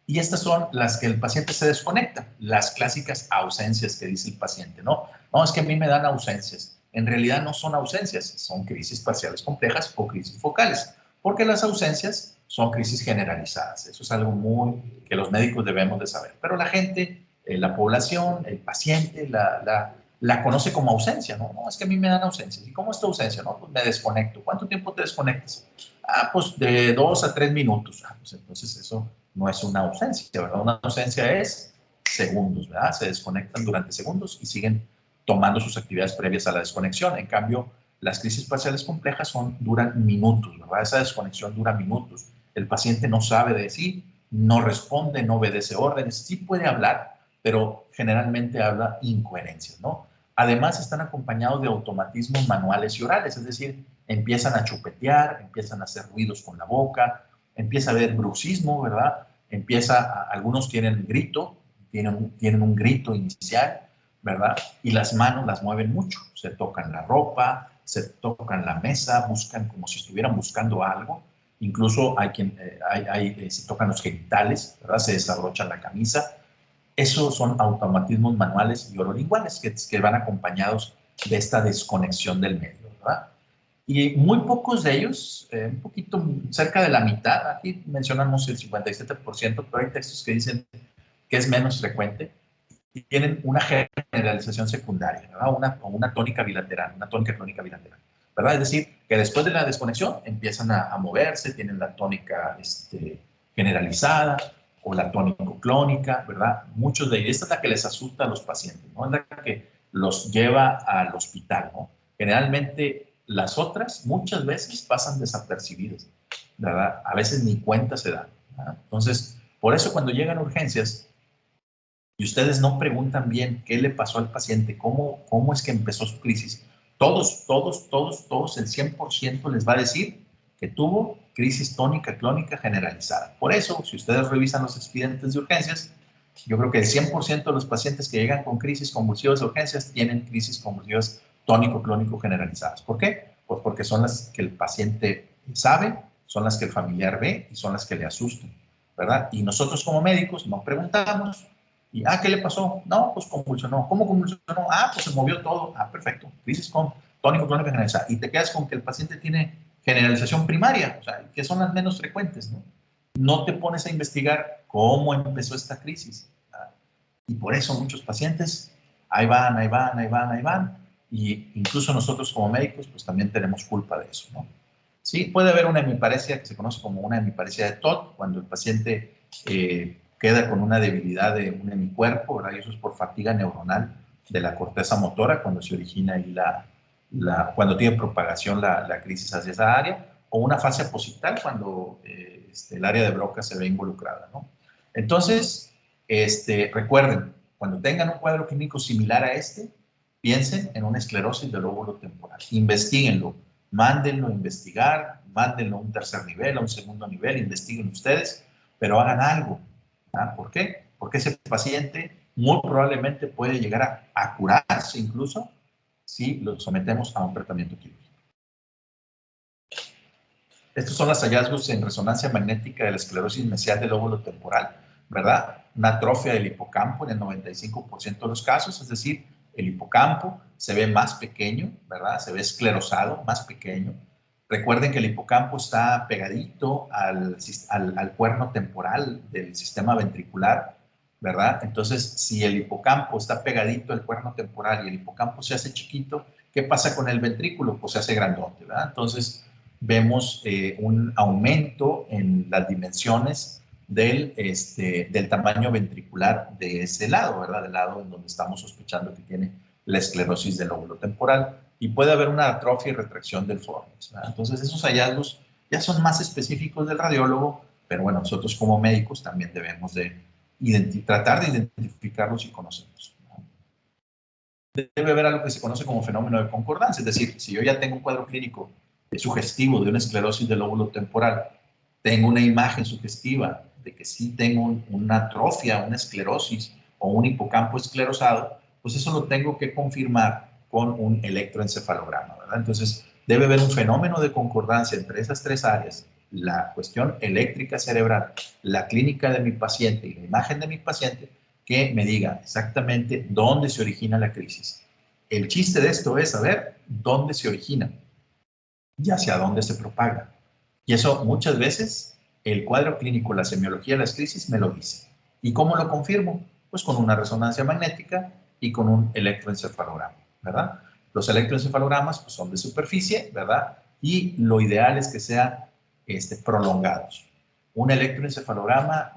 Y estas son las que el paciente se desconecta, las clásicas ausencias que dice el paciente, ¿no? No, es que a mí me dan ausencias. En realidad no son ausencias, son crisis parciales complejas o crisis focales, porque las ausencias son crisis generalizadas. Eso es algo muy que los médicos debemos de saber. Pero la gente, la población, el paciente, la conoce como ausencia, ¿no? No, es que a mí me dan ausencias. ¿Y cómo es tu ausencia? No, pues me desconecto. ¿Cuánto tiempo te desconectas? Ah, pues de 2 a 3 minutos. Ah, pues entonces eso no es una ausencia, ¿verdad? Una ausencia es segundos, ¿verdad? Se desconectan durante segundos y siguen tomando sus actividades previas a la desconexión. En cambio, las crisis parciales complejas duran minutos, ¿verdad? Esa desconexión dura minutos. El paciente no sabe decir, no responde, no obedece órdenes, sí puede hablar, pero generalmente habla incoherencias, ¿no? Además, están acompañados de automatismos manuales y orales, es decir, empiezan a chupetear, empiezan a hacer ruidos con la boca, empieza a haber bruxismo, ¿verdad? Algunos tienen grito, tienen un grito inicial, ¿verdad? Y las manos las mueven mucho, se tocan la ropa, se tocan la mesa, buscan como si estuvieran buscando algo, incluso se tocan los genitales, ¿verdad? Se desabrochan la camisa. Esos son automatismos manuales y orolinguales que van acompañados de esta desconexión del medio, ¿verdad? Y muy pocos de ellos, un poquito cerca de la mitad, aquí mencionamos el 57%, pero hay textos que dicen que es menos frecuente, y tienen una generalización secundaria, ¿verdad? Una tónica bilateral, una tónica clónica bilateral, ¿verdad? Es decir, que después de la desconexión empiezan a moverse, tienen la tónica generalizada o la tónico-clónica, ¿verdad? Muchos de ellos, esta es la que les asusta a los pacientes, ¿no? Es la que los lleva al hospital, ¿no? Generalmente las otras muchas veces pasan desapercibidas, ¿verdad? A veces ni cuenta se dan, ¿verdad? Entonces, por eso cuando llegan urgencias, y ustedes no preguntan bien qué le pasó al paciente, cómo es que empezó su crisis, todos, el 100% les va a decir que tuvo crisis tónica clónica generalizada. Por eso, si ustedes revisan los expedientes de urgencias, yo creo que el 100% de los pacientes que llegan con crisis convulsivas de urgencias tienen crisis convulsivas tónico-clónico generalizadas. ¿Por qué? Pues porque son las que el paciente sabe, son las que el familiar ve y son las que le asustan, ¿verdad? Y nosotros como médicos no preguntamos, y, ¿qué le pasó? No, pues convulsionó. ¿Cómo convulsionó? Pues se movió todo. Perfecto. Crisis con tónico-clónica generalizada. Y te quedas con que el paciente tiene generalización primaria, o sea, que son las menos frecuentes, ¿no? No te pones a investigar cómo empezó esta crisis. Y por eso muchos pacientes ahí van, ahí van, ahí van, ahí van. Y incluso nosotros como médicos, pues también tenemos culpa de eso, ¿no? Sí, puede haber una hemiparesia que se conoce como una hemiparesia de TOT, cuando el paciente queda con una debilidad de un hemicuerpo, ¿verdad? Y eso es por fatiga neuronal de la corteza motora, cuando se origina ahí cuando tiene propagación la crisis hacia esa área, o una fase aposital cuando el área de Broca se ve involucrada, ¿no? Entonces, recuerden, cuando tengan un cuadro clínico similar a piensen en una esclerosis del lóbulo temporal. Investíguenlo, mándenlo a investigar, mándenlo a un tercer nivel, a un segundo nivel, investiguen ustedes, pero hagan algo. ¿Por qué? Porque ese paciente muy probablemente puede llegar a curarse incluso si lo sometemos a un tratamiento quirúrgico. Estos son los hallazgos en resonancia magnética de la esclerosis mesial del lóbulo temporal, ¿verdad? Una atrofia del hipocampo en el 95% de los casos, es decir, el hipocampo se ve más pequeño, ¿verdad? Se ve esclerosado, más pequeño. Recuerden que el hipocampo está pegadito al cuerno temporal del sistema ventricular, ¿verdad? Entonces, si el hipocampo está pegadito al cuerno temporal y el hipocampo se hace chiquito, ¿qué pasa con el ventrículo? Pues se hace grandote, ¿verdad? Entonces, vemos un aumento en las dimensiones del tamaño ventricular de ese lado, ¿verdad? Del lado en donde estamos sospechando que tiene la esclerosis del lóbulo temporal. Y puede haber una atrofia y retracción del fornix, ¿verdad? Entonces, esos hallazgos ya son más específicos del radiólogo, pero bueno, nosotros como médicos también debemos de tratar de identificarlos y conocerlos. Debe haber algo que se conoce como fenómeno de concordancia, es decir, si yo ya tengo un cuadro clínico sugestivo de una esclerosis del lóbulo temporal, tengo una imagen sugestiva de que sí tengo una atrofia, una esclerosis o un hipocampo esclerosado, pues eso lo tengo que confirmar con un electroencefalograma, ¿verdad? Entonces, debe haber un fenómeno de concordancia entre esas tres áreas, la cuestión eléctrica cerebral, la clínica de mi paciente y la imagen de mi paciente, que me diga exactamente dónde se origina la crisis. El chiste de esto es saber dónde se origina y hacia dónde se propaga. Y eso muchas veces el cuadro clínico, la semiología de las crisis me lo dice. ¿Y cómo lo confirmo? Pues con una resonancia magnética y con un electroencefalograma, ¿verdad? Los electroencefalogramas pues, son de superficie, ¿verdad? Y lo ideal es que sean prolongados. Un electroencefalograma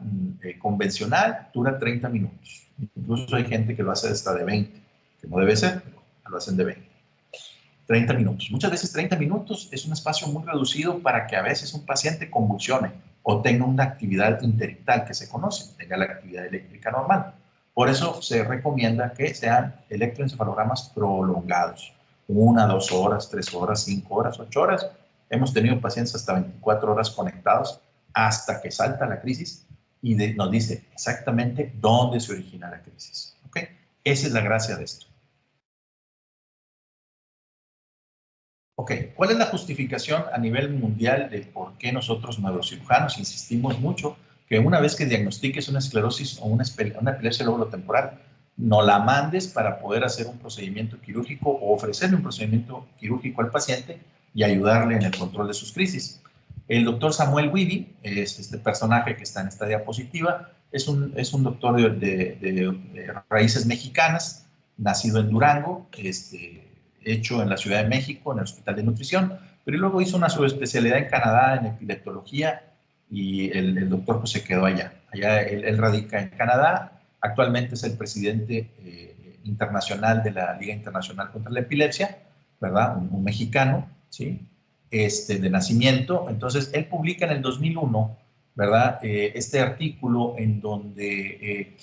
convencional dura 30 minutos. Incluso hay gente que lo hace hasta de 20, que no debe ser, pero lo hacen de 20. 30 minutos. Muchas veces 30 minutos es un espacio muy reducido para que a veces un paciente convulsione o tenga una actividad interictal que se conoce, tenga la actividad eléctrica normal. Por eso se recomienda que sean electroencefalogramas prolongados. 1, 2 horas, 3 horas, 5 horas, 8 horas. Hemos tenido pacientes hasta 24 horas conectados hasta que salta la crisis y nos dice exactamente dónde se origina la crisis. ¿Okay? Esa es la gracia de esto. Ok, ¿cuál es la justificación a nivel mundial de por qué nosotros neurocirujanos insistimos mucho que una vez que diagnostiques una esclerosis o una epilepsia lóbulo temporal, no la mandes para poder hacer un procedimiento quirúrgico o ofrecerle un procedimiento quirúrgico al paciente y ayudarle en el control de sus crisis? El doctor Samuel Wiebe, es este personaje que está en esta diapositiva, es un doctor de raíces mexicanas, nacido en Durango, hecho en la Ciudad de México, en el Hospital de Nutrición, pero luego hizo una subespecialidad en Canadá en epileptología y el doctor pues se quedó allá. Allá él radica en Canadá, actualmente es el presidente internacional de la Liga Internacional contra la Epilepsia, ¿verdad? Un mexicano, ¿sí? De nacimiento. Entonces, él publica en el 2001, ¿verdad? Este artículo en donde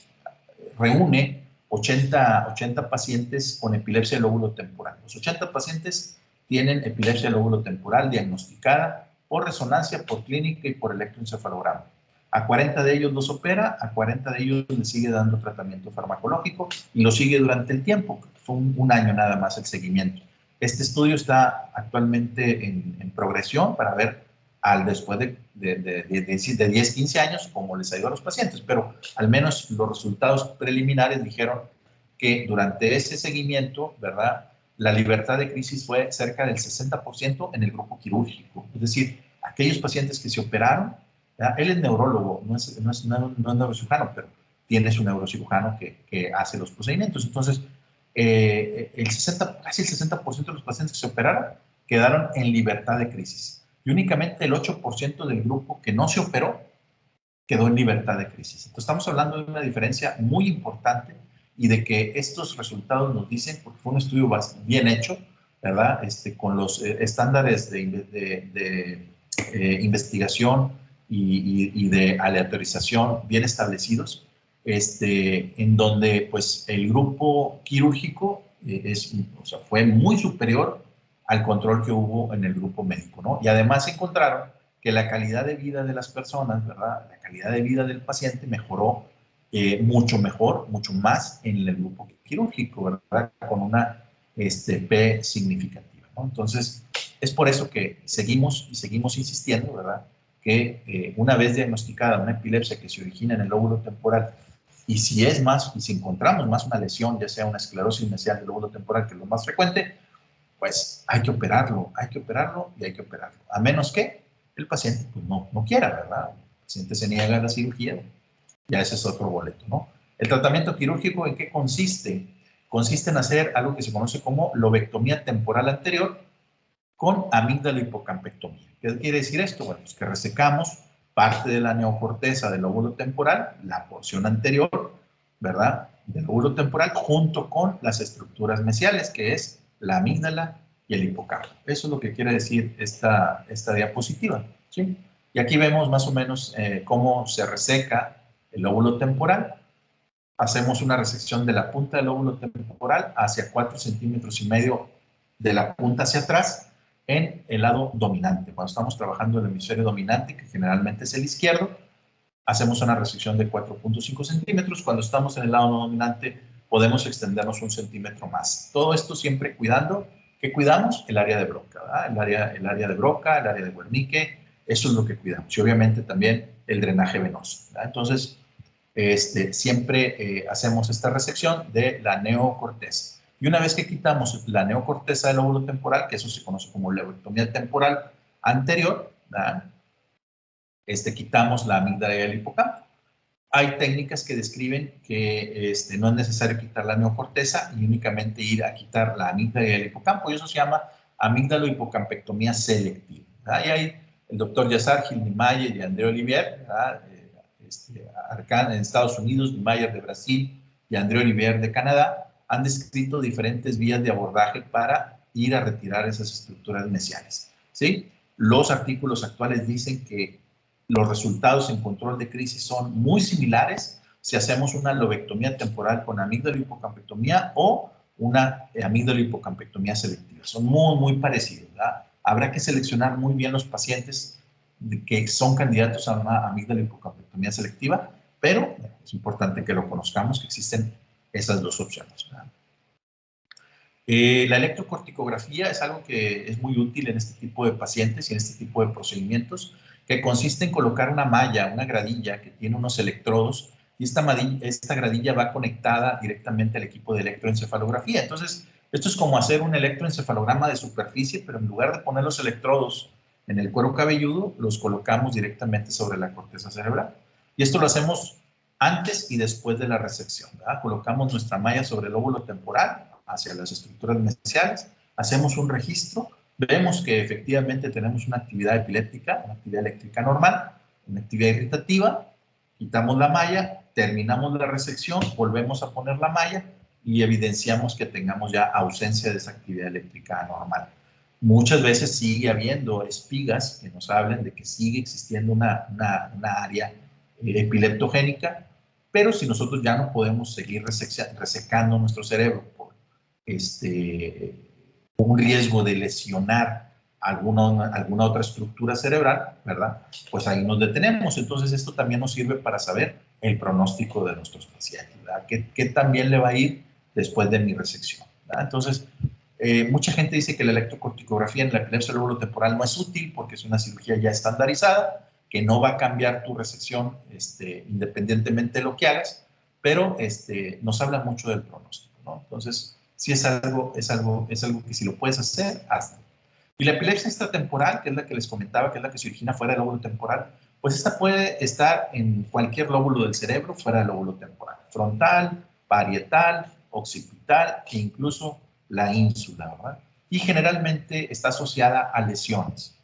reúne 80 pacientes con epilepsia del lóbulo temporal. Los 80 pacientes tienen epilepsia del lóbulo temporal diagnosticada por resonancia, por clínica y por electroencefalograma. A 40 de ellos los opera, a 40 de ellos les sigue dando tratamiento farmacológico y lo sigue durante el tiempo. Fue un año nada más el seguimiento. Este estudio está actualmente en progresión para ver después de 10, 15 años cómo les ha ido a los pacientes, pero al menos los resultados preliminares dijeron que durante ese seguimiento, ¿verdad? La libertad de crisis fue cerca del 60% en el grupo quirúrgico, es decir, aquellos pacientes que se operaron, ¿verdad? Él es neurólogo, no es neurocirujano, pero tiene su neurocirujano que hace los procedimientos. Entonces, casi el 60% de los pacientes que se operaron quedaron en libertad de crisis. Y únicamente el 8% del grupo que no se operó quedó en libertad de crisis. Entonces, estamos hablando de una diferencia muy importante y de que estos resultados nos dicen, porque fue un estudio bien hecho, ¿verdad? Con los estándares de investigación y de aleatorización bien establecidos, en donde pues el grupo quirúrgico fue muy superior al control que hubo en el grupo médico, ¿no? Y además encontraron que la calidad de vida de las personas, ¿verdad? La calidad de vida del paciente mejoró mucho mejor, mucho más en el grupo quirúrgico, ¿verdad? Con una P significativa, ¿no? Entonces, es por eso que seguimos insistiendo, ¿verdad? Que una vez diagnosticada una epilepsia que se origina en el lóbulo temporal, y si encontramos más una lesión, ya sea una esclerosis mesial del lóbulo temporal, que es lo más frecuente, pues hay que operarlo y hay que operarlo. A menos que el paciente pues, no quiera, ¿verdad? El paciente se niega a la cirugía, ya ese es otro boleto, ¿no? El tratamiento quirúrgico, ¿en qué consiste? Consiste en hacer algo que se conoce como lobectomía temporal anterior con amígdalo-hipocampectomía. ¿Qué quiere decir esto? Bueno, pues que resecamos parte de la neocorteza del lóbulo temporal, la porción anterior, ¿verdad? Del lóbulo temporal, junto con las estructuras mesiales, que es la amígdala y el hipocampo. Eso es lo que quiere decir esta diapositiva, ¿sí? Y aquí vemos más o menos cómo se reseca el lóbulo temporal. Hacemos una resección de la punta del lóbulo temporal hacia 4,5 centímetros de la punta hacia atrás en el lado dominante. Cuando estamos trabajando en el hemisferio dominante, que generalmente es el izquierdo, hacemos una resección de 4,5 centímetros. Cuando estamos en el lado no dominante, podemos extendernos 1 centímetro más. Todo esto siempre cuidando, ¿qué cuidamos? El área de Broca, ¿verdad? El área de Broca, el área de Wernicke, eso es lo que cuidamos. Y obviamente también el drenaje venoso, ¿verdad? Entonces, siempre hacemos esta resección de la neocorteza. Y una vez que quitamos la neocorteza del lóbulo temporal, que eso se conoce como lobectomía temporal anterior, ¿verdad? Quitamos la amígdala y el hipocampo. Hay técnicas que describen que no es necesario quitar la neocorteza y únicamente ir a quitar la amígdala y el hipocampo, y eso se llama amígdalo-hipocampectomía selectiva, ¿verdad? Y hay el doctor Yassar Gil Niemeyer y André Olivier, ¿verdad? En Estados Unidos, Niemeyer de Brasil y André Olivier de Canadá, han descrito diferentes vías de abordaje para ir a retirar esas estructuras mesiales, ¿sí? Los artículos actuales dicen que los resultados en control de crisis son muy similares si hacemos una lobectomía temporal con amígdalo-hipocampectomía o una amígdalo-hipocampectomía selectiva. Son muy parecidos, ¿verdad? Habrá que seleccionar muy bien los pacientes que son candidatos a una amígdalo-hipocampectomía selectiva, pero es importante que lo conozcamos, que existen esas dos opciones, ¿verdad? La electrocorticografía es algo que es muy útil en este tipo de pacientes y en este tipo de procedimientos, que consiste en colocar una malla, una gradilla que tiene unos electrodos, y esta gradilla va conectada directamente al equipo de electroencefalografía. Entonces, esto es como hacer un electroencefalograma de superficie, pero en lugar de poner los electrodos en el cuero cabelludo, los colocamos directamente sobre la corteza cerebral. Y esto lo hacemos antes y después de la resección, ¿verdad? Colocamos nuestra malla sobre el lóbulo temporal, hacia las estructuras mesiales, hacemos un registro, vemos que efectivamente tenemos una actividad epiléptica, una actividad eléctrica normal, una actividad irritativa, quitamos la malla, terminamos la resección, volvemos a poner la malla y evidenciamos que tengamos ya ausencia de esa actividad eléctrica anormal. Muchas veces sigue habiendo espigas que nos hablan de que sigue existiendo una área epileptogénica, pero si nosotros ya no podemos seguir resecando nuestro cerebro por un riesgo de lesionar alguna otra estructura cerebral, ¿verdad? Pues ahí nos detenemos. Entonces esto también nos sirve para saber el pronóstico de nuestros pacientes, ¿verdad? ¿Qué también le va a ir después de mi resección, ¿verdad? Entonces, mucha gente dice que la electrocorticografía en la epilepsia lóbulo temporal no es útil porque es una cirugía ya estandarizada, que no va a cambiar tu resección independientemente de lo que hagas, pero nos habla mucho del pronóstico, ¿no? Entonces, sí es algo que si lo puedes hacer, hazlo. Y la epilepsia extratemporal, que es la que les comentaba, que es la que se origina fuera del lóbulo temporal, pues esta puede estar en cualquier lóbulo del cerebro fuera del lóbulo temporal, frontal, parietal, occipital e incluso la ínsula, ¿verdad? Y generalmente está asociada a lesiones.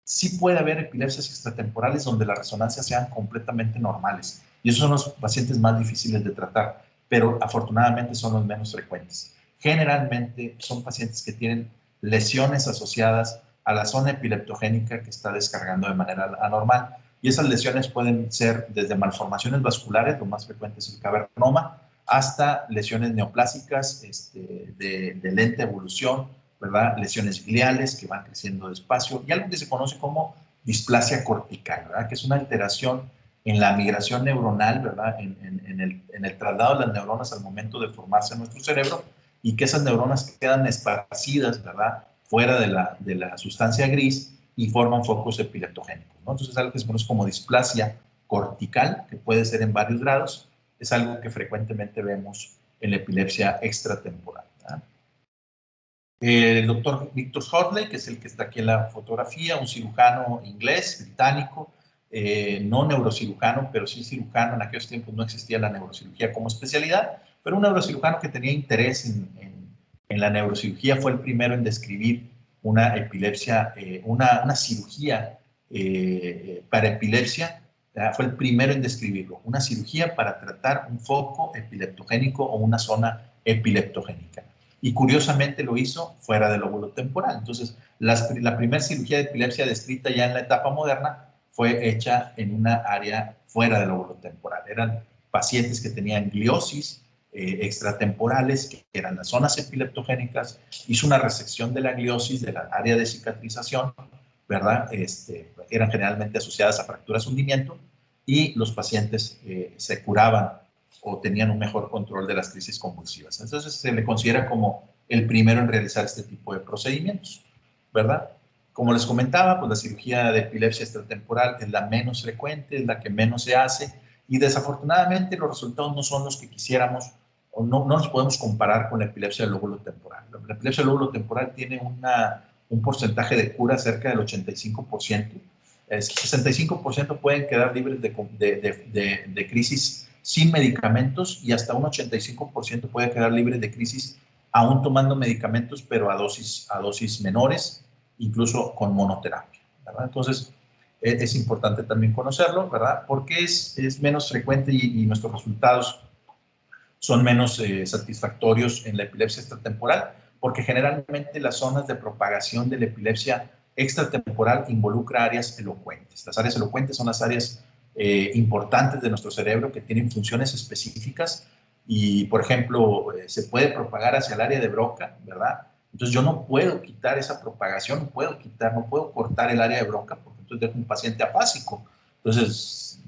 Sí puede haber epilepsias extratemporales donde las resonancias sean completamente normales, y esos son los pacientes más difíciles de tratar, pero afortunadamente son los menos frecuentes. Generalmente son pacientes que tienen lesiones asociadas a la zona epileptogénica que está descargando de manera anormal, y esas lesiones pueden ser desde malformaciones vasculares, lo más frecuente es el cavernoma, hasta lesiones neoplásicas de lenta evolución, ¿verdad? Lesiones gliales que van creciendo despacio y algo que se conoce como displasia cortical, ¿verdad? Que es una alteración en la migración neuronal, ¿verdad? En el traslado de las neuronas al momento de formarse en nuestro cerebro, y que esas neuronas quedan esparcidas, ¿verdad?, fuera de la sustancia gris y forman focos epileptogénicos, ¿no? Entonces, algo que se conoce como displasia cortical, que puede ser en varios grados, es algo que frecuentemente vemos en la epilepsia extratemporal, ¿verdad? El doctor Victor Hotley, que es el que está aquí en la fotografía, un cirujano inglés, británico, no neurocirujano, pero sí cirujano. En aquellos tiempos no existía la neurocirugía como especialidad, pero un neurocirujano que tenía interés en la neurocirugía. Fue el primero en describir una epilepsia, una cirugía para epilepsia. Fue el primero en describirlo, una cirugía para tratar un foco epileptogénico o una zona epileptogénica. Y curiosamente lo hizo fuera del lóbulo temporal. Entonces, la primera cirugía de epilepsia descrita ya en la etapa moderna fue hecha en una área fuera del lóbulo temporal. Eran pacientes que tenían gliosis extratemporales, que eran las zonas epileptogénicas. Hizo una resección de la gliosis, de la área de cicatrización, ¿verdad? Eran generalmente asociadas a fracturas hundimiento, y los pacientes se curaban o tenían un mejor control de las crisis convulsivas. Entonces se le considera como el primero en realizar este tipo de procedimientos, ¿verdad? Como les comentaba, pues la cirugía de epilepsia extratemporal es la menos frecuente, es la que menos se hace, y desafortunadamente los resultados no son los que quisiéramos, o no nos podemos comparar con la epilepsia del lóbulo temporal. La epilepsia del lóbulo temporal tiene un porcentaje de cura cerca del 85%. El 65% pueden quedar libres de crisis sin medicamentos, y hasta un 85% puede quedar libre de crisis aún tomando medicamentos, pero a dosis menores, incluso con monoterapia, ¿verdad? Entonces, es importante también conocerlo, ¿verdad? Porque es menos frecuente y nuestros resultados son menos satisfactorios en la epilepsia extratemporal, porque generalmente las zonas de propagación de la epilepsia extratemporal involucra áreas elocuentes. Las áreas elocuentes son las áreas importantes de nuestro cerebro que tienen funciones específicas y, por ejemplo, se puede propagar hacia el área de Broca, ¿verdad? Entonces yo no puedo quitar esa propagación, no puedo cortar el área de Broca, porque entonces dejo un paciente apásico. Entonces,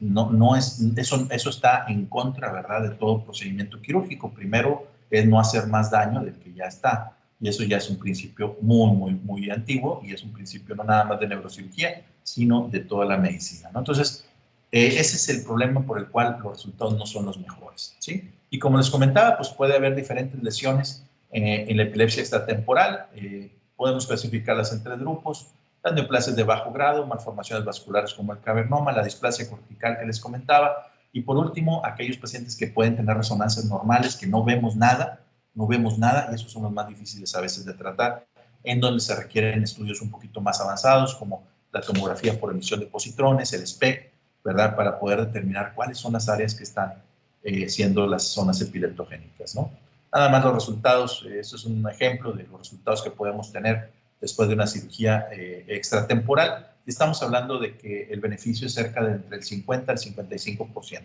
eso está en contra, ¿verdad?, de todo procedimiento quirúrgico. Primero es no hacer más daño del que ya está. Y eso ya es un principio muy antiguo, y es un principio no nada más de neurocirugía, sino de toda la medicina, ¿no? Entonces, ese es el problema por el cual los resultados no son los mejores, ¿sí? Y como les comentaba, pues puede haber diferentes lesiones en la epilepsia extratemporal. Podemos clasificarlas en 3 grupos: las neoplasias de bajo grado, malformaciones vasculares como el cavernoma, la displasia cortical que les comentaba, y por último, aquellos pacientes que pueden tener resonancias normales, que no vemos nada, y esos son los más difíciles a veces de tratar, en donde se requieren estudios un poquito más avanzados, como la tomografía por emisión de positrones, el SPECT, ¿verdad?, para poder determinar cuáles son las áreas que están siendo las zonas epileptogénicas, ¿no? Nada más los resultados, eso es un ejemplo de los resultados que podemos tener después de una cirugía extratemporal. Estamos hablando de que el beneficio es cerca de entre el 50 al 55%,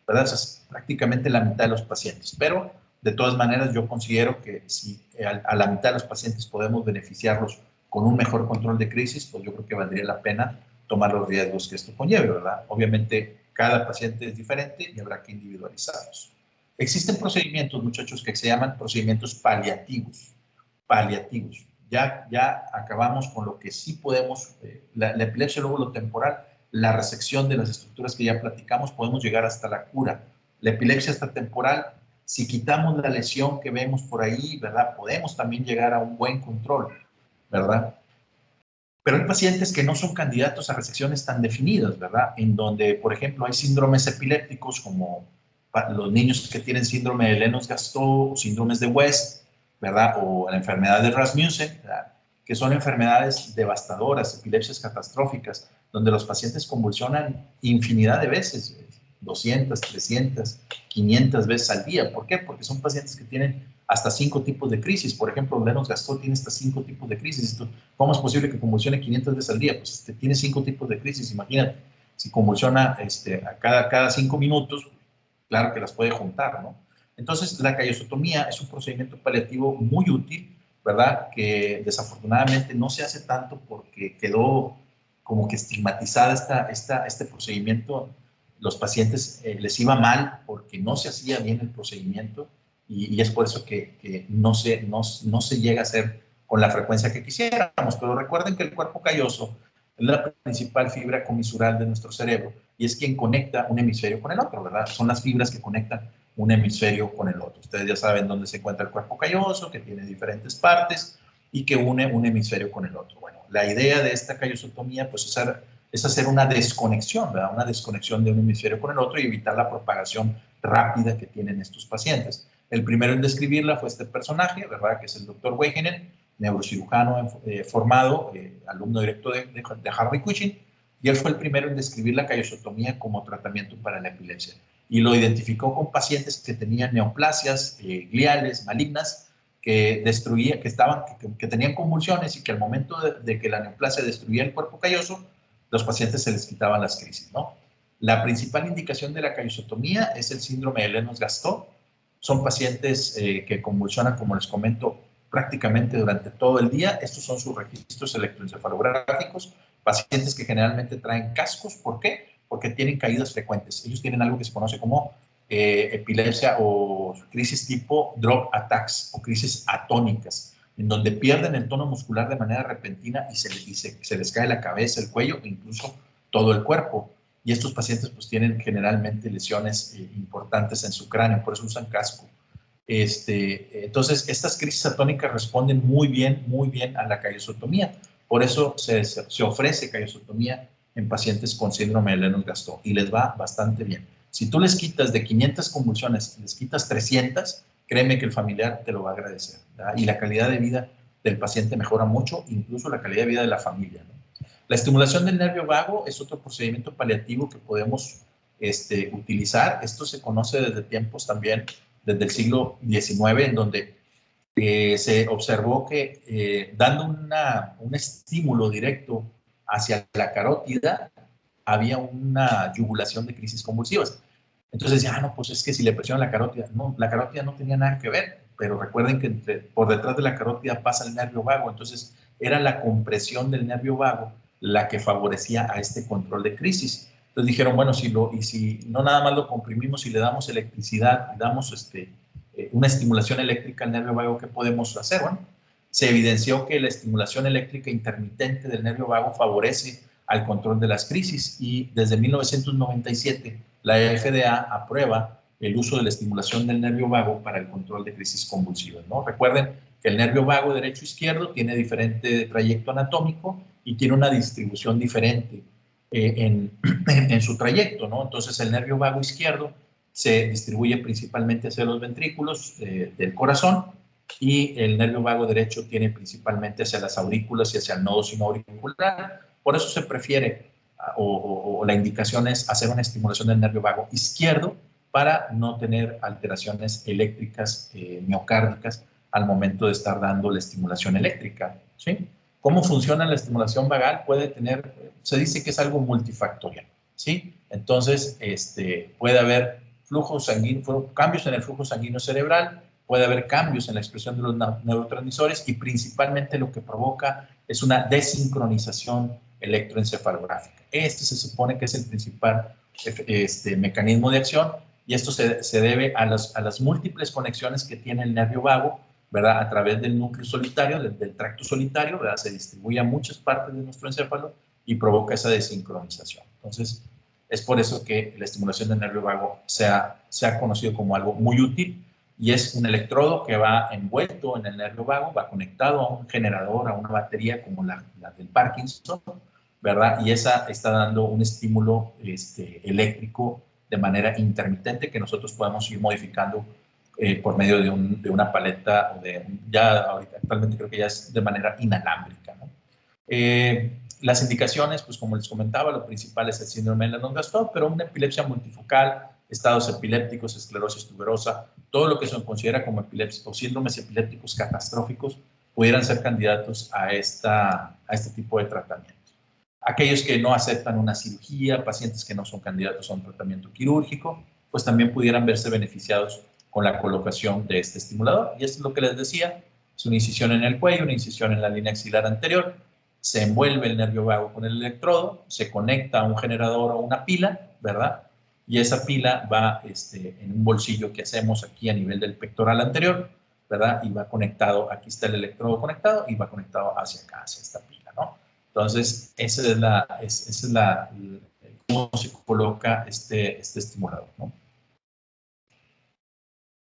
¿verdad? Esa es prácticamente la mitad de los pacientes, pero de todas maneras yo considero que si a la mitad de los pacientes podemos beneficiarlos con un mejor control de crisis, pues yo creo que valdría la pena tomar los riesgos que esto conlleve, ¿verdad? Obviamente cada paciente es diferente y habrá que individualizarlos. Existen procedimientos, muchachos, que se llaman procedimientos paliativos. Paliativos. Ya acabamos con lo que sí podemos, la epilepsia lóbulo temporal, la resección de las estructuras que ya platicamos, podemos llegar hasta la cura. La epilepsia extratemporal, si quitamos la lesión que vemos por ahí, ¿verdad?, podemos también llegar a un buen control, ¿verdad? Pero hay pacientes que no son candidatos a resecciones tan definidas, ¿verdad? En donde, por ejemplo, hay síndromes epilépticos como los niños que tienen síndrome de Lennox-Gastaut o síndromes de West, ¿verdad? O la enfermedad de Rasmussen, ¿verdad?, que son enfermedades devastadoras, epilepsias catastróficas, donde los pacientes convulsionan infinidad de veces, 200, 300, 500 veces al día. ¿Por qué? Porque son pacientes que tienen hasta 5 tipos de crisis. Por ejemplo, Lennox-Gastaut tiene hasta 5 tipos de crisis. ¿Cómo es posible que convulsione 500 veces al día? Pues tiene 5 tipos de crisis, imagínate. Si convulsiona a cada 5 minutos, claro que las puede juntar, ¿no? Entonces, la callosotomía es un procedimiento paliativo muy útil, ¿verdad?, que desafortunadamente no se hace tanto porque quedó como que estigmatizada este procedimiento. Los pacientes les iba mal porque no se hacía bien el procedimiento, y es por eso que no se llega a hacer con la frecuencia que quisiéramos. Pero recuerden que el cuerpo calloso es la principal fibra comisural de nuestro cerebro y es quien conecta un hemisferio con el otro, ¿verdad? Son las fibras que conectan un hemisferio con el otro. Ustedes ya saben dónde se encuentra el cuerpo calloso, que tiene diferentes partes y que une un hemisferio con el otro. Bueno, la idea de esta callosotomía pues es hacer una desconexión, ¿verdad? Una desconexión de un hemisferio con el otro y evitar la propagación rápida que tienen estos pacientes. El primero en describirla fue este personaje, ¿verdad? Que es el doctor Wegener, neurocirujano formado, alumno directo de Harvey Cushing, y él fue el primero en describir la callosotomía como tratamiento para la epilepsia. Y lo identificó con pacientes que tenían neoplasias gliales malignas que destruía, que tenían convulsiones y que al momento de que la neoplasia destruía el cuerpo calloso, los pacientes se les quitaban las crisis, ¿no? La principal indicación de la callosotomía es el síndrome de Lennox-Gastaut. Son pacientes que convulsionan, como les comento, prácticamente durante todo el día. Estos son sus registros electroencefalográficos. Pacientes que generalmente traen cascos. ¿Por qué? Porque tienen caídas frecuentes. Ellos tienen algo que se conoce como epilepsia o crisis tipo drop attacks o crisis atónicas, en donde pierden el tono muscular de manera repentina y se les cae la cabeza, el cuello e incluso todo el cuerpo. Y estos pacientes pues tienen generalmente lesiones importantes en su cráneo, por eso usan casco. Entonces, estas crisis atónicas responden muy bien a la callosotomía. Por eso se ofrece callosotomía en pacientes con síndrome de Lennox-Gastaut y les va bastante bien. Si tú les quitas de 500 convulsiones, les quitas 300, créeme que el familiar te lo va a agradecer, ¿verdad? Y la calidad de vida del paciente mejora mucho, incluso la calidad de vida de la familia, ¿no? La estimulación del nervio vago es otro procedimiento paliativo que podemos utilizar. Esto se conoce desde tiempos también, desde el siglo XIX, en donde se observó que dando un estímulo directo hacia la carótida, había una yugulación de crisis convulsivas. Entonces decía, no, pues es que si le presionan la carótida, no, la carótida no tenía nada que ver, pero recuerden que por detrás de la carótida pasa el nervio vago, entonces era la compresión del nervio vago la que favorecía a este control de crisis. Entonces dijeron, bueno, si no nada más lo comprimimos y le damos electricidad, le damos una estimulación eléctrica al nervio vago, ¿qué podemos hacer? Bueno, se evidenció que la estimulación eléctrica intermitente del nervio vago favorece al control de las crisis y desde 1997 la FDA aprueba el uso de la estimulación del nervio vago para el control de crisis convulsivas, ¿no? Recuerden que el nervio vago derecho-izquierdo tiene diferente trayecto anatómico y tiene una distribución diferente en su trayecto, ¿no? Entonces el nervio vago izquierdo se distribuye principalmente hacia los ventrículos del corazón y el nervio vago derecho tiene principalmente hacia las aurículas y hacia el nodo sinoauricular. Por eso se prefiere o la indicación es hacer una estimulación del nervio vago izquierdo para no tener alteraciones eléctricas miocárdicas al momento de estar dando la estimulación eléctrica, ¿sí? ¿Cómo funciona la estimulación vagal? Se dice que es algo multifactorial, ¿sí? Entonces, puede haber cambios en el flujo sanguíneo cerebral, puede haber cambios en la expresión de los neurotransmisores y principalmente lo que provoca es una desincronización electroencefalográfica. Este se supone que es el principal mecanismo de acción y esto se debe a las múltiples conexiones que tiene el nervio vago, ¿verdad? A través del núcleo solitario, del tracto solitario, ¿verdad? Se distribuye a muchas partes de nuestro encéfalo y provoca esa desincronización. Entonces, es por eso que la estimulación del nervio vago se ha conocido como algo muy útil y es un electrodo que va envuelto en el nervio vago, va conectado a un generador, a una batería como la del Parkinson, ¿verdad? Y esa está dando un estímulo eléctrico de manera intermitente que nosotros podemos ir modificando por medio de una paleta, ya ahorita actualmente creo que ya es de manera inalámbrica, ¿no? Las indicaciones, pues como les comentaba, lo principal es el síndrome de Lennox-Gastaut, pero una epilepsia multifocal, estados epilépticos, esclerosis tuberosa, todo lo que se considera como epilepsia o síndromes epilépticos catastróficos pudieran ser candidatos a este tipo de tratamiento. Aquellos que no aceptan una cirugía, pacientes que no son candidatos a un tratamiento quirúrgico, pues también pudieran verse beneficiados con la colocación de este estimulador. Y esto es lo que les decía, es una incisión en el cuello, una incisión en la línea axilar anterior, se envuelve el nervio vago con el electrodo, se conecta a un generador o una pila, ¿verdad? y esa pila va en un bolsillo que hacemos aquí a nivel del pectoral anterior, ¿verdad? Y va conectado, aquí está el electrodo conectado y va conectado hacia acá, hacia esta pila, ¿no? Entonces, esa es cómo se coloca este estimulador, ¿no?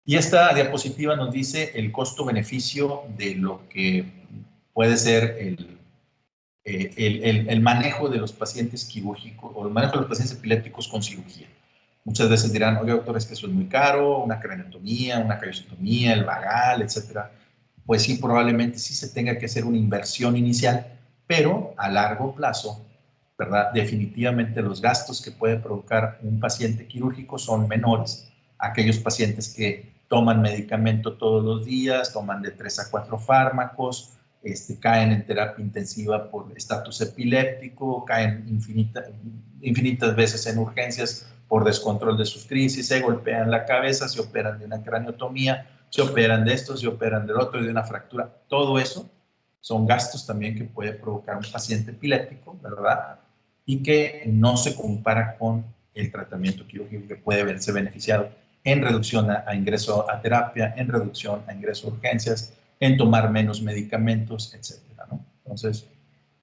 Y esta diapositiva nos dice el costo-beneficio de lo que puede ser el manejo de los pacientes quirúrgicos o el manejo de los pacientes epilépticos con cirugía. Muchas veces dirán, oye, doctor, es que eso es muy caro, una craniotomía, una callosotomía, el vagal, etcétera. Pues sí, probablemente sí se tenga que hacer una inversión inicial, pero a largo plazo, ¿verdad? Definitivamente los gastos que puede provocar un paciente quirúrgico son menores a aquellos pacientes que toman medicamento todos los días, toman de 3 a 4 fármacos, caen en terapia intensiva por estatus epiléptico, caen infinitas veces en urgencias por descontrol de sus crisis, se golpean la cabeza, se operan de una craniotomía, se operan de esto, se operan del otro, de una fractura. Todo eso son gastos también que puede provocar un paciente epiléptico, ¿verdad? Y que no se compara con el tratamiento quirúrgico que puede verse beneficiado en reducción a ingreso a terapia, en reducción a ingreso a urgencias, en tomar menos medicamentos, etcétera, ¿no? Entonces,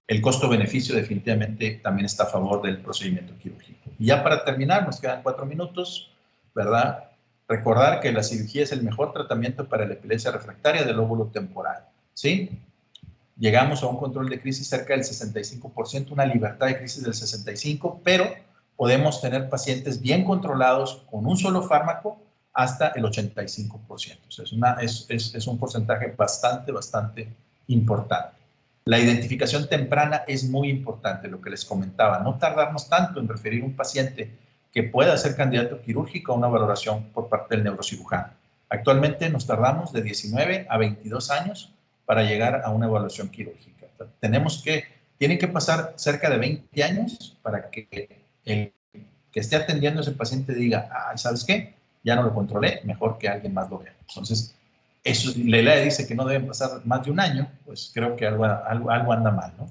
el costo-beneficio definitivamente también está a favor del procedimiento quirúrgico. Y ya para terminar, nos quedan 4 minutos, ¿verdad? Recordar que la cirugía es el mejor tratamiento para la epilepsia refractaria del lóbulo temporal, ¿sí? Llegamos a un control de crisis cerca del 65%, una libertad de crisis del 65%, pero podemos tener pacientes bien controlados con un solo fármaco hasta el 85%. O sea, es un porcentaje bastante importante. La identificación temprana es muy importante, lo que les comentaba. No tardarnos tanto en referir un paciente que pueda ser candidato quirúrgico a una valoración por parte del neurocirujano. Actualmente nos tardamos de 19 a 22 años para llegar a una evaluación quirúrgica. Tienen que pasar cerca de 20 años para que el que esté atendiendo a ese paciente diga, ¿sabes qué? Ya no lo controlé, mejor que alguien más lo vea. Entonces, eso, la ley dice que no deben pasar más de un año, pues creo que algo anda mal, ¿no?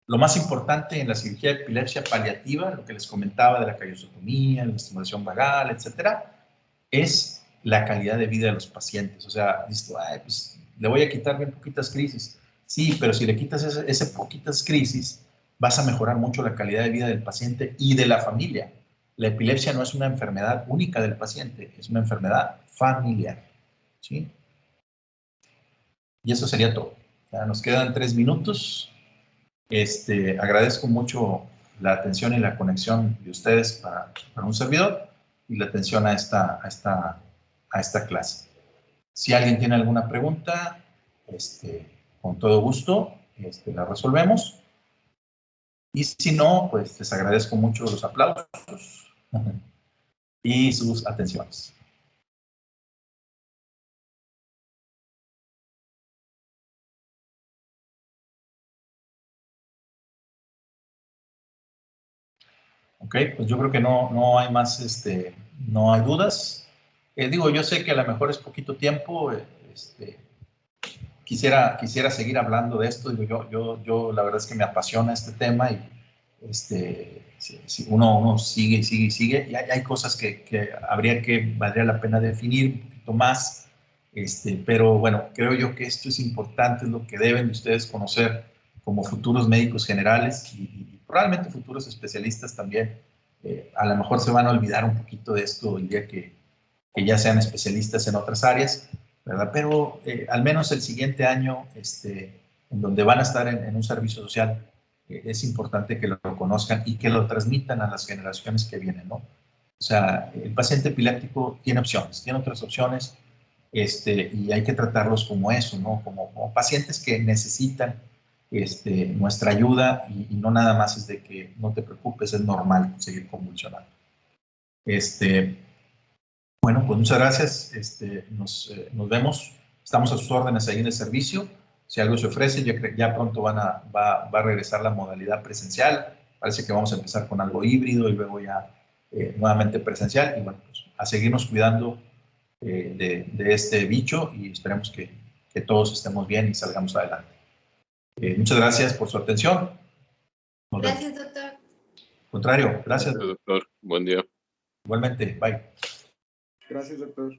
Lo más importante en la cirugía de epilepsia paliativa, lo que les comentaba de la callosotomía, la estimulación vagal, etcétera, es la calidad de vida de los pacientes. O sea, dices, pues le voy a quitar bien poquitas crisis. Sí, pero si le quitas ese poquitas crisis, vas a mejorar mucho la calidad de vida del paciente y de la familia. La epilepsia no es una enfermedad única del paciente, es una enfermedad familiar. ¿Sí? Y eso sería todo. Ya nos quedan 3 minutos. Agradezco mucho la atención y la conexión de ustedes para un servidor y la atención a esta clase. Si alguien tiene alguna pregunta, con todo gusto la resolvemos. Y si no, pues les agradezco mucho los aplausos y sus atenciones. Ok, pues yo creo que no hay más, no hay dudas. Digo, yo sé que a lo mejor es poquito tiempo, quisiera seguir hablando de esto. Digo, yo la verdad es que me apasiona este tema y si uno sigue y hay cosas que valdría la pena definir un poquito más, pero bueno, creo yo que esto es importante, es lo que deben ustedes conocer como futuros médicos generales y probablemente futuros especialistas también. A lo mejor se van a olvidar un poquito de esto el día que ya sean especialistas en otras áreas, ¿verdad? Pero al menos el siguiente año, en donde van a estar en un servicio social, es importante que lo conozcan y que lo transmitan a las generaciones que vienen, ¿no? O sea, el paciente epiléptico tiene opciones, tiene otras opciones, y hay que tratarlos como eso, ¿no? Como pacientes que necesitan nuestra ayuda y no nada más es de que no te preocupes, es normal seguir convulsionando. Bueno, pues muchas gracias. Nos vemos. Estamos a sus órdenes ahí en el servicio. Si algo se ofrece, ya pronto va a regresar la modalidad presencial. Parece que vamos a empezar con algo híbrido y luego ya nuevamente presencial. Y bueno, pues a seguirnos cuidando de este bicho y esperemos que todos estemos bien y salgamos adelante. Muchas gracias por su atención. Gracias, doctor. Contrario, gracias. Doctor. Buen día. Igualmente, bye. Gracias, doctor.